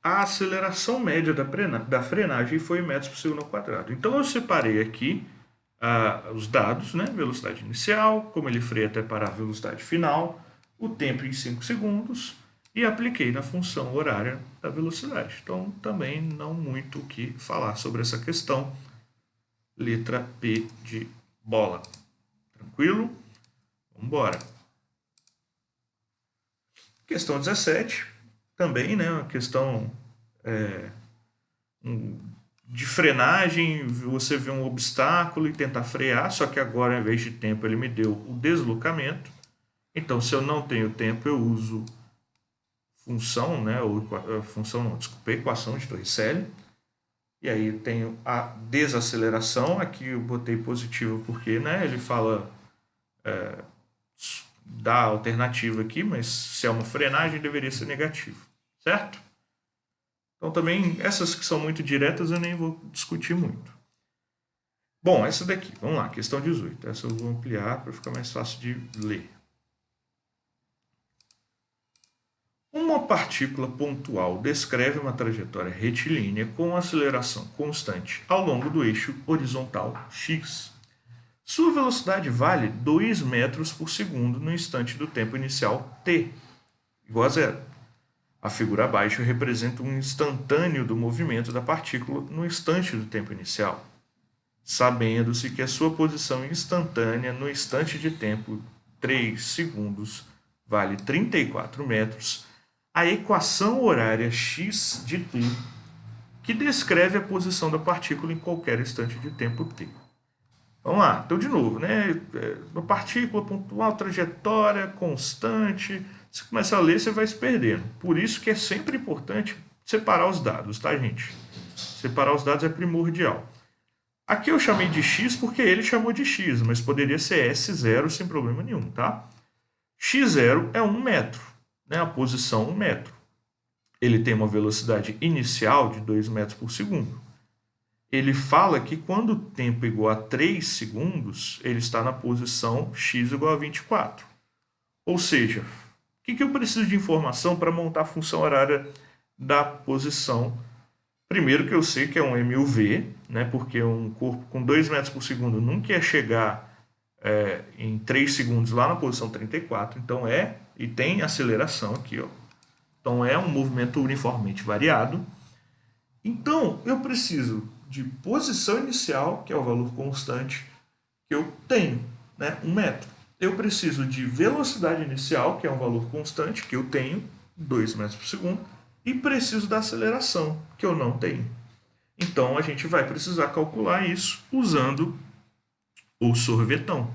A aceleração média da frenagem foi em metros por segundo ao quadrado. Então eu separei aqui os dados, né? Velocidade inicial, como ele freia até parar a velocidade final, o tempo em 5 segundos, e apliquei na função horária da velocidade. Então também não muito o que falar sobre essa questão. Letra P de bola. Tranquilo? Vamos embora. Questão 17, também, né? Uma questão de frenagem, você vê um obstáculo e tentar frear, só que agora, ao invés de tempo, ele me deu o deslocamento. Então, se eu não tenho tempo, eu uso função, né? Ou função não, desculpa, equação de Torricelli. E aí eu tenho a desaceleração, aqui eu botei positivo porque, né, ele fala da alternativa aqui, mas se é uma frenagem deveria ser negativo, certo? Então também essas que são muito diretas eu nem vou discutir muito. Bom, essa daqui, vamos lá, questão 18. Essa eu vou ampliar para ficar mais fácil de ler. Uma partícula pontual descreve uma trajetória retilínea com aceleração constante ao longo do eixo horizontal x. Sua velocidade vale 2 metros por segundo no instante do tempo inicial t, igual a zero. A figura abaixo representa um instantâneo do movimento da partícula no instante do tempo inicial. Sabendo-se que a sua posição instantânea no instante de tempo 3 segundos vale 34 metros, a equação horária x de t, que descreve a posição da partícula em qualquer instante de tempo t. Vamos lá, então de novo, né? Uma partícula pontual, trajetória constante. Você começa a ler, você vai se perdendo. Por isso que é sempre importante separar os dados, tá, gente? Separar os dados é primordial. Aqui eu chamei de x porque ele chamou de x, mas poderia ser S0 sem problema nenhum, tá? x0 é 1 metro, né? A posição 1 metro. Ele tem uma velocidade inicial de 2 metros por segundo. Ele fala que quando o tempo é igual a 3 segundos, ele está na posição x igual a 24. Ou seja, o que eu preciso de informação para montar a função horária da posição? Primeiro que eu sei que é um MUV, né, porque um corpo com 2 metros por segundo nunca ia chegar em 3 segundos lá na posição 34, então e tem aceleração aqui, ó. Então é um movimento uniformemente variado. Então eu preciso de posição inicial, que é o valor constante que eu tenho, né, 1 metro. Eu preciso de velocidade inicial, que é um valor constante que eu tenho, 2 metros por segundo, e preciso da aceleração, que eu não tenho. Então a gente vai precisar calcular isso usando o sorvetão,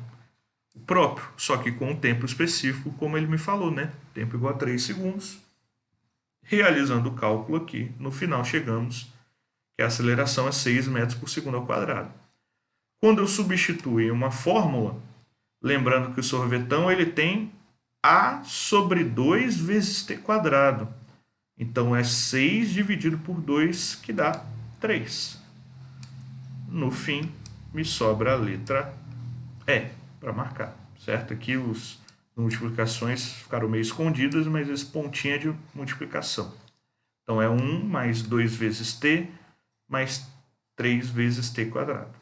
o próprio, só que com um tempo específico, como ele me falou, né? Tempo igual a 3 segundos. Realizando o cálculo aqui, no final chegamos que a aceleração é 6 metros por segundo ao quadrado. Quando eu substituo em uma fórmula, lembrando que o sorvetão ele tem A sobre 2 vezes t quadrado. Então, é 6 dividido por 2, que dá 3. No fim, me sobra a letra E para marcar, certo? Aqui as multiplicações ficaram meio escondidas, mas esse pontinho é de multiplicação. Então, é 1 mais 2 vezes t mais 3 vezes t quadrado.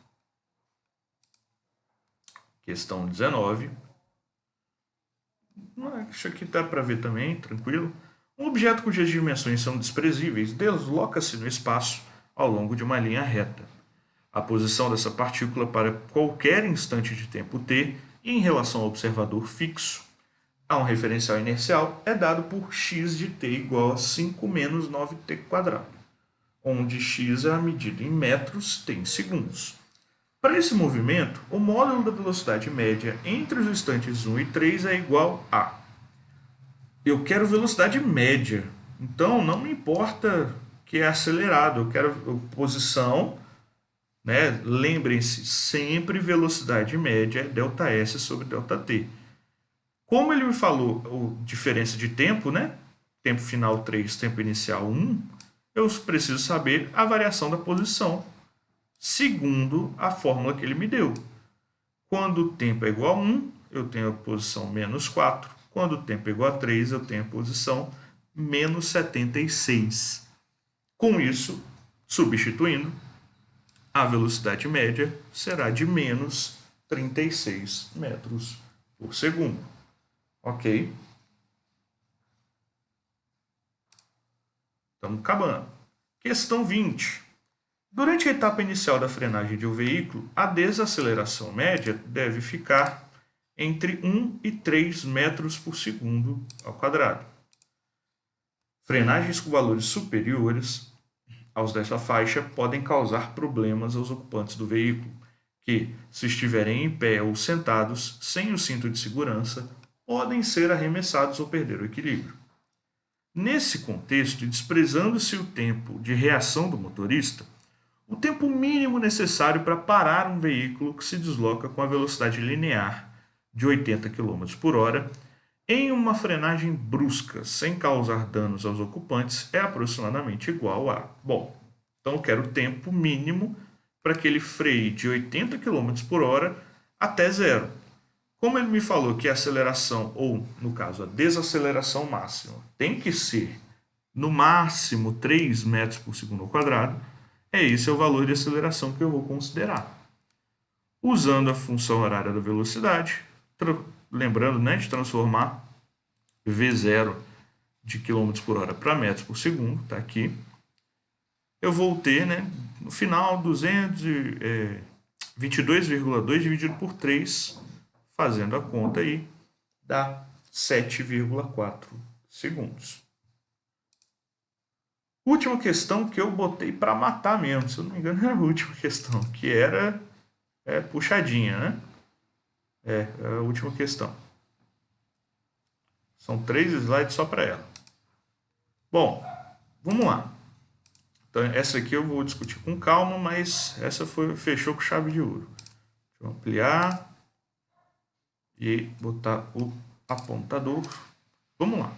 Questão 19. Isso aqui dá para ver também, tranquilo. Um objeto cujas dimensões são desprezíveis desloca-se no espaço ao longo de uma linha reta. A posição dessa partícula para qualquer instante de tempo t em relação ao observador fixo a um referencial inercial é dado por x de t igual a 5 menos 9t quadrado, onde x é a medida em metros, t em segundos. Para esse movimento, o módulo da velocidade média entre os instantes 1 e 3 é igual a... Eu quero velocidade média, então não me importa que é acelerado, eu quero posição, né? Lembrem-se, sempre velocidade média é ΔS sobre ΔT. Como ele me falou diferença de tempo, né? Tempo final 3, tempo inicial 1, eu preciso saber a variação da posição, segundo a fórmula que ele me deu. Quando o tempo é igual a 1, eu tenho a posição menos 4. Quando o tempo é igual a 3, eu tenho a posição menos 76. Com isso, substituindo, a velocidade média será de menos 36 metros por segundo. Ok? Estamos acabando. Questão 20. Durante a etapa inicial da frenagem de um veículo, a desaceleração média deve ficar entre 1 e 3 metros por segundo ao quadrado. Frenagens com valores superiores aos dessa faixa podem causar problemas aos ocupantes do veículo, que, se estiverem em pé ou sentados, sem o cinto de segurança, podem ser arremessados ou perder o equilíbrio. Nesse contexto, e desprezando-se o tempo de reação do motorista, o tempo mínimo necessário para parar um veículo que se desloca com a velocidade linear de 80 km por hora em uma frenagem brusca, sem causar danos aos ocupantes, é aproximadamente igual a... Bom, então eu quero o tempo mínimo para que ele freie de 80 km por hora até zero. Como ele me falou que a aceleração, ou no caso a desaceleração máxima, tem que ser no máximo 3 metros por segundo ao quadrado, esse é o valor de aceleração que eu vou considerar. Usando a função horária da velocidade, lembrando, né, de transformar V0 de km por hora para metros por segundo, está aqui. Eu vou ter, né, no final, 222,2 dividido por 3, fazendo a conta aí, dá 7,4 segundos. Última questão que eu botei para matar mesmo, se eu não me engano era a última questão, que era puxadinha, né? É a última questão. São 3 slides só para ela. Bom, vamos lá. Então, essa aqui eu vou discutir com calma, mas essa fechou com chave de ouro. Deixa eu ampliar e botar o apontador. Vamos lá.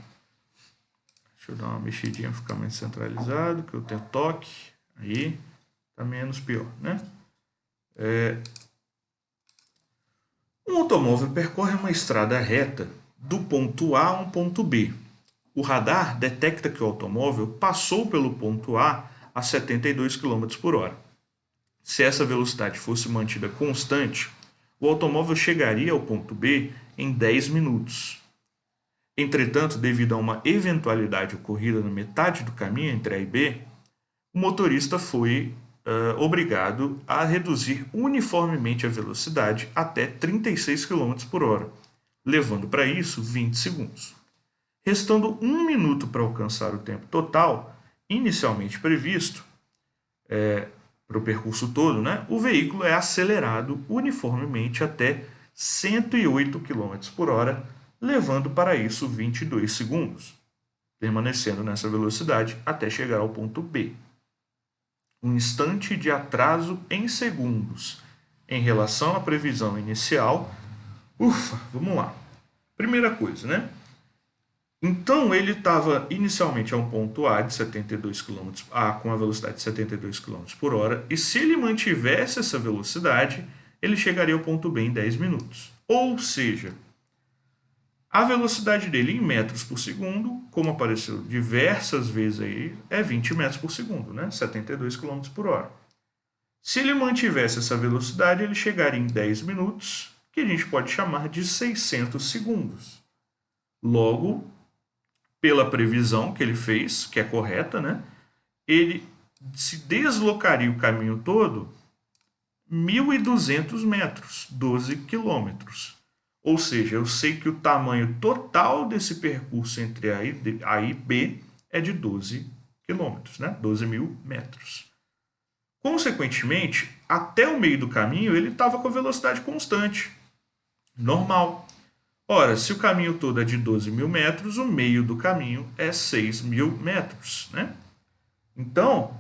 Deixa eu dar uma mexidinha para ficar mais centralizado, que eu tenho toque. Aí tá menos pior, né? Um automóvel percorre uma estrada reta do ponto A a um ponto B. O radar detecta que o automóvel passou pelo ponto A 72 km por hora. Se essa velocidade fosse mantida constante, o automóvel chegaria ao ponto B em 10 minutos. Entretanto, devido a uma eventualidade ocorrida na metade do caminho entre A e B, o motorista foi obrigado a reduzir uniformemente a velocidade até 36 km por hora, levando para isso 20 segundos. Restando 1 minuto para alcançar o tempo total, inicialmente previsto, para o percurso todo, né, o veículo é acelerado uniformemente até 108 km por hora, levando para isso 22 segundos, permanecendo nessa velocidade até chegar ao ponto B. Um instante de atraso em segundos em relação à previsão inicial. Ufa, vamos lá. Primeira coisa, né? Então ele estava inicialmente a um ponto A de 72 km, com a velocidade de 72 km por hora, e se ele mantivesse essa velocidade, ele chegaria ao ponto B em 10 minutos. Ou seja, a velocidade dele em metros por segundo, como apareceu diversas vezes aí, é 20 metros por segundo, né? 72 km por hora. Se ele mantivesse essa velocidade, ele chegaria em 10 minutos, que a gente pode chamar de 600 segundos. Logo, pela previsão que ele fez, que é correta, né? Ele se deslocaria o caminho todo 1.200 metros, 12 quilômetros. Ou seja, eu sei que o tamanho total desse percurso entre A e B é de 12 quilômetros, né? 12.000 metros. Consequentemente, até o meio do caminho ele estava com a velocidade constante, normal. Ora, se o caminho todo é de 12.000 metros, o meio do caminho é 6.000 metros, né? Então,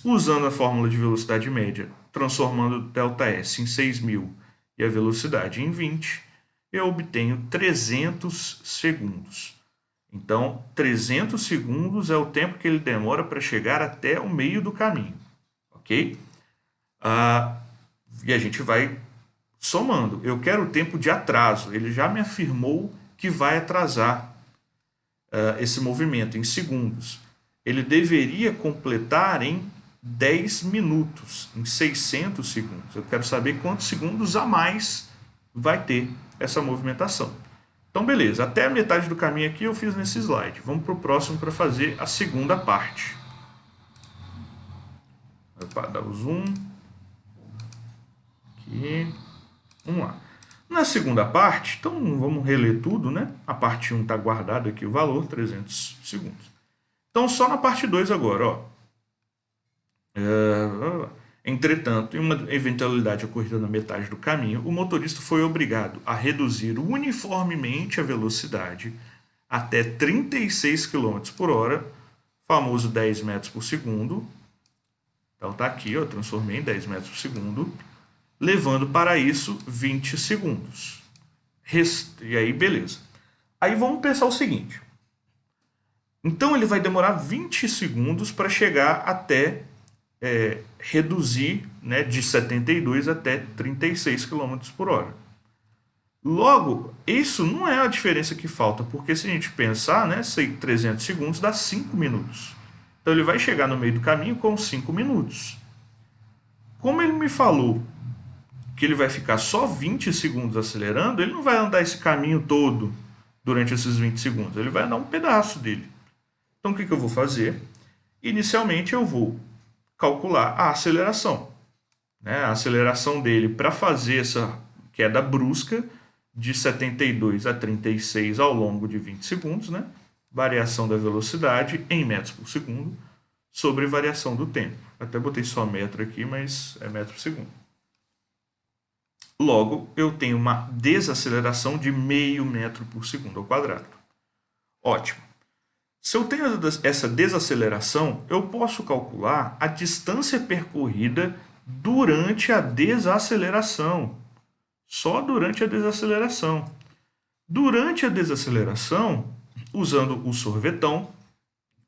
usando a fórmula de velocidade média, transformando ΔS em 6.000 e a velocidade em 20, eu obtenho 300 segundos. Então, 300 segundos é o tempo que ele demora para chegar até o meio do caminho, ok? E a gente vai somando. Eu quero o tempo de atraso. Ele já me afirmou que vai atrasar esse movimento em segundos. Ele deveria completar em 10 minutos, em 600 segundos. Eu quero saber quantos segundos a mais vai ter essa movimentação. Então, beleza. Até a metade do caminho aqui eu fiz nesse slide. Vamos para o próximo para fazer a segunda parte. Vou dar o zoom. Aqui. Vamos lá. Na segunda parte, então vamos reler tudo, né? A parte 1 está guardado aqui o valor, 300 segundos. Então, só na parte 2 agora, ó. Entretanto, em uma eventualidade ocorrida na metade do caminho, o motorista foi obrigado a reduzir uniformemente a velocidade até 36 km por hora, famoso 10 metros por segundo. Então tá aqui, eu transformei em 10 metros por segundo, levando para isso 20 segundos. E aí, beleza. Aí vamos pensar o seguinte. Então ele vai demorar 20 segundos para chegar até reduzir, né, de 72 até 36 km por hora. Logo, isso não é a diferença que falta, porque se a gente pensar, né, 300 segundos dá 5 minutos. Então ele vai chegar no meio do caminho com 5 minutos. Como ele me falou que ele vai ficar só 20 segundos acelerando, ele não vai andar esse caminho todo durante esses 20 segundos. Ele vai andar um pedaço dele. Então o que eu vou fazer? Inicialmente eu vou calcular a aceleração. Né? A aceleração dele para fazer essa queda brusca de 72 a 36 ao longo de 20 segundos, né? Variação da velocidade em metros por segundo sobre variação do tempo. Até botei só metro aqui, mas é metro por segundo. Logo, eu tenho uma desaceleração de meio metro por segundo ao quadrado. Ótimo. Se eu tenho essa desaceleração, eu posso calcular a distância percorrida durante a desaceleração. Só durante a desaceleração. Durante a desaceleração, usando o sorvetão,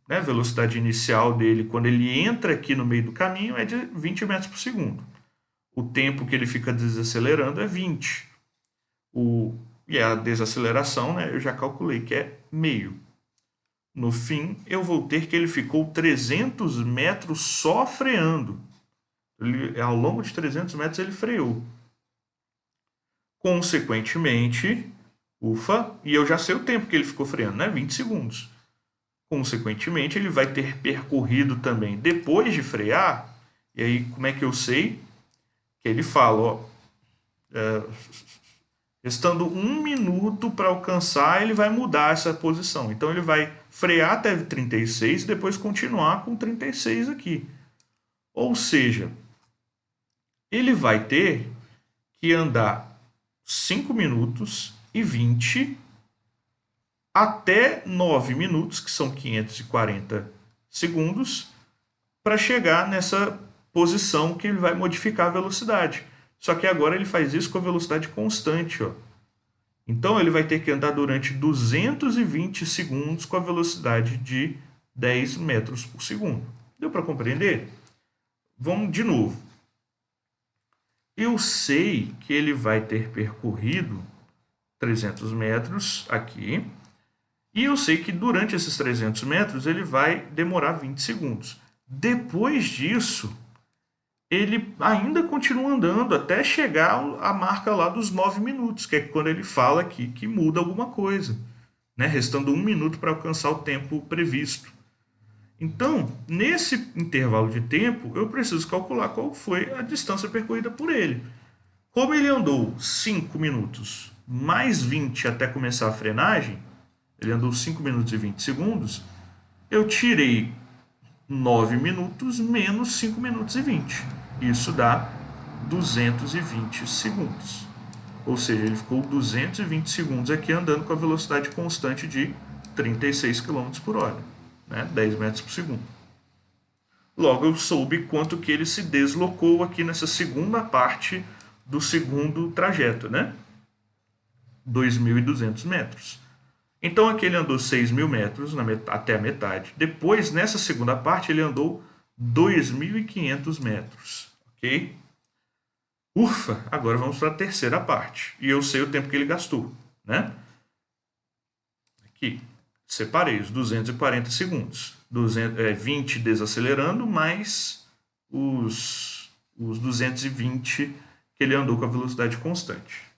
né, velocidade inicial dele, quando ele entra aqui no meio do caminho, é de 20 metros por segundo. O tempo que ele fica desacelerando é 20. E a desaceleração, né, eu já calculei que é meio. No fim, eu vou ter que ele ficou 300 metros só freando. Ao longo de 300 metros ele freou. Consequentemente, e eu já sei o tempo que ele ficou freando, né? 20 segundos. Consequentemente, ele vai ter percorrido também, depois de frear, e aí como é que eu sei? Que ele fala, ó, restando 1 minuto para alcançar, ele vai mudar essa posição. Então ele vai frear até 36 e depois continuar com 36 aqui. Ou seja, ele vai ter que andar 5 minutos e 20 até 9 minutos, que são 540 segundos, para chegar nessa posição que ele vai modificar a velocidade. Só que agora ele faz isso com a velocidade constante, ó. Então, ele vai ter que andar durante 220 segundos com a velocidade de 10 metros por segundo. Deu para compreender? Vamos de novo. Eu sei que ele vai ter percorrido 300 metros aqui. E eu sei que durante esses 300 metros ele vai demorar 20 segundos. Depois disso, ele ainda continua andando até chegar à marca lá dos 9 minutos, que é quando ele fala aqui que muda alguma coisa, né? Restando 1 minuto para alcançar o tempo previsto. Então, nesse intervalo de tempo, eu preciso calcular qual foi a distância percorrida por ele. Como ele andou 5 minutos mais 20 até começar a frenagem, ele andou 5 minutos e 20 segundos, eu tirei 9 minutos menos 5 minutos e 20. Isso dá 220 segundos. Ou seja, ele ficou 220 segundos aqui andando com a velocidade constante de 36 km por hora, né? 10 metros por segundo. Logo, eu soube quanto que ele se deslocou aqui nessa segunda parte do segundo trajeto, né? 2.200 metros. Então, aqui ele andou 6.000 metros até a metade. Depois, nessa segunda parte, ele andou 2.500 metros. Ok? Ufa! Agora vamos para a terceira parte. E eu sei o tempo que ele gastou, né? Aqui, separei os 240 segundos. 20 desacelerando, mais os 220 que ele andou com a velocidade constante.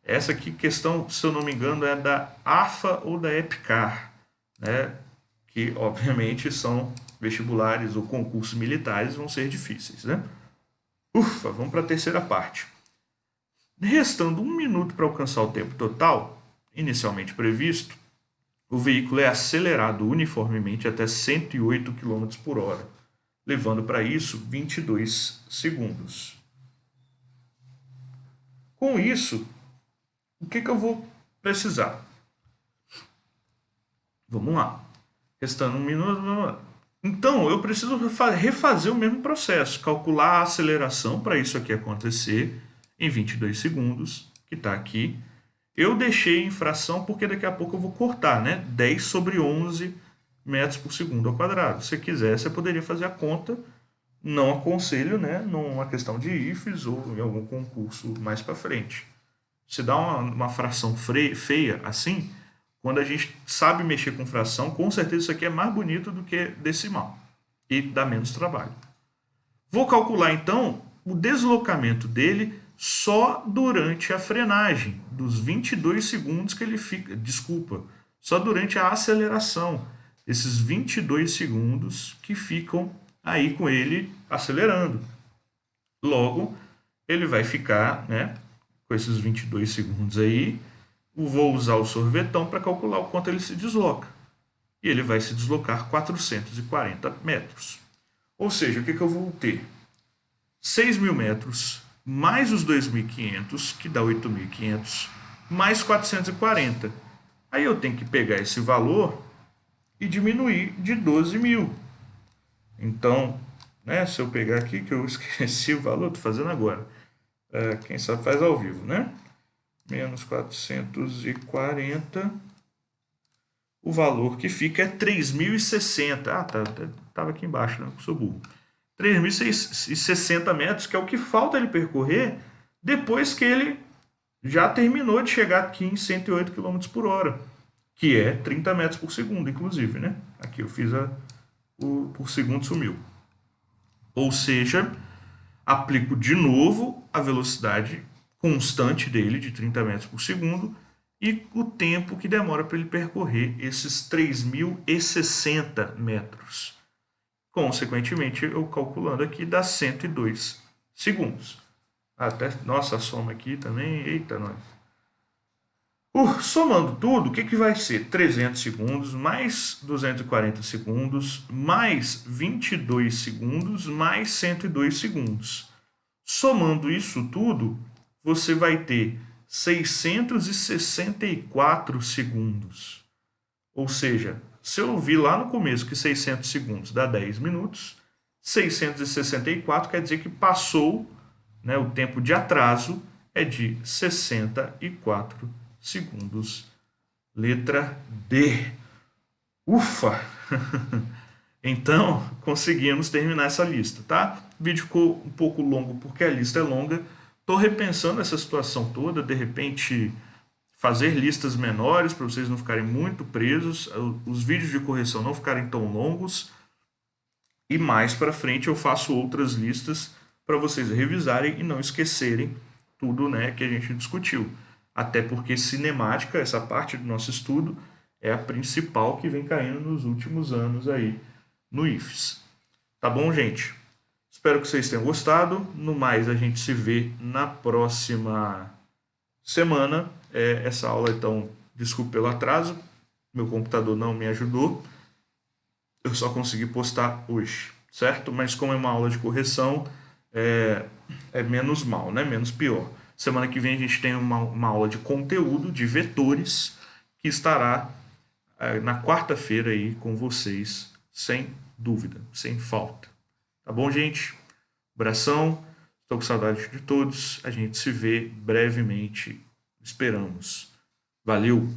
Essa aqui questão, se eu não me engano, é da AFA ou da EPCAR, né? Que obviamente são vestibulares ou concursos militares, vão ser difíceis, né? Ufa, vamos para a terceira parte. Restando 1 minuto para alcançar o tempo total, inicialmente previsto, o veículo é acelerado uniformemente até 108 km por hora, levando para isso 22 segundos. Com isso, o que eu vou precisar? Vamos lá. Restando 1 minuto. Então, eu preciso refazer o mesmo processo. Calcular a aceleração para isso aqui acontecer em 22 segundos, que está aqui. Eu deixei em fração porque daqui a pouco eu vou cortar, né? 10 sobre 11 metros por segundo ao quadrado. Se quiser, você poderia fazer a conta. Não aconselho, né? Numa questão de IFES ou em algum concurso mais para frente. Se dá uma fração feia assim, quando a gente sabe mexer com fração, com certeza isso aqui é mais bonito do que decimal e dá menos trabalho. Vou calcular então o deslocamento dele só durante a frenagem, dos 22 segundos que ele fica, só durante a aceleração, esses 22 segundos que ficam aí com ele acelerando. Logo, ele vai ficar, né, com esses 22 segundos aí, vou usar o sorvetão para calcular o quanto ele se desloca. E ele vai se deslocar 440 metros. Ou seja, o que eu vou ter? 6.000 metros, mais os 2.500, que dá 8.500, mais 440. Aí eu tenho que pegar esse valor e diminuir de 12.000. Então, né, se eu pegar aqui, que eu esqueci o valor, estou fazendo agora. Quem sabe faz ao vivo, né? Menos 440. O valor que fica é 3.060. Ah, estava aqui embaixo, né? Sou burro. 3.060 metros, que é o que falta ele percorrer depois que ele já terminou de chegar aqui em 108 km por hora, que é 30 metros por segundo, inclusive, né? Aqui eu fiz o por segundo sumiu. Ou seja, aplico de novo a velocidade constante dele, de 30 metros por segundo, e o tempo que demora para ele percorrer esses 3.060 metros. Consequentemente, eu calculando aqui, dá 102 segundos. Até, nossa, a soma aqui também, eita, nós. Somando tudo, o que vai ser? 300 segundos, mais 240 segundos, mais 22 segundos, mais 102 segundos. Somando isso tudo, você vai ter 664 segundos. Ou seja, se eu vi lá no começo que 600 segundos dá 10 minutos, 664 quer dizer que passou, né, o tempo de atraso é de 64 segundos. Letra D. Ufa! Então, conseguimos terminar essa lista, tá? O vídeo ficou um pouco longo porque a lista é longa. Estou repensando essa situação toda, de repente fazer listas menores para vocês não ficarem muito presos, os vídeos de correção não ficarem tão longos, e mais para frente eu faço outras listas para vocês revisarem e não esquecerem tudo, né, que a gente discutiu. Até porque cinemática, essa parte do nosso estudo, é a principal que vem caindo nos últimos anos aí no IFES. Tá bom, gente? Espero que vocês tenham gostado. No mais, a gente se vê na próxima semana. Essa aula, então, desculpe pelo atraso. Meu computador não me ajudou. Eu só consegui postar hoje, certo? Mas como é uma aula de correção, é menos mal, né? Menos pior. Semana que vem a gente tem uma aula de conteúdo, de vetores, que estará na quarta-feira aí com vocês, sem dúvida, sem falta. Tá bom, gente? Abração, estou com saudade de todos. A gente se vê brevemente, esperamos. Valeu!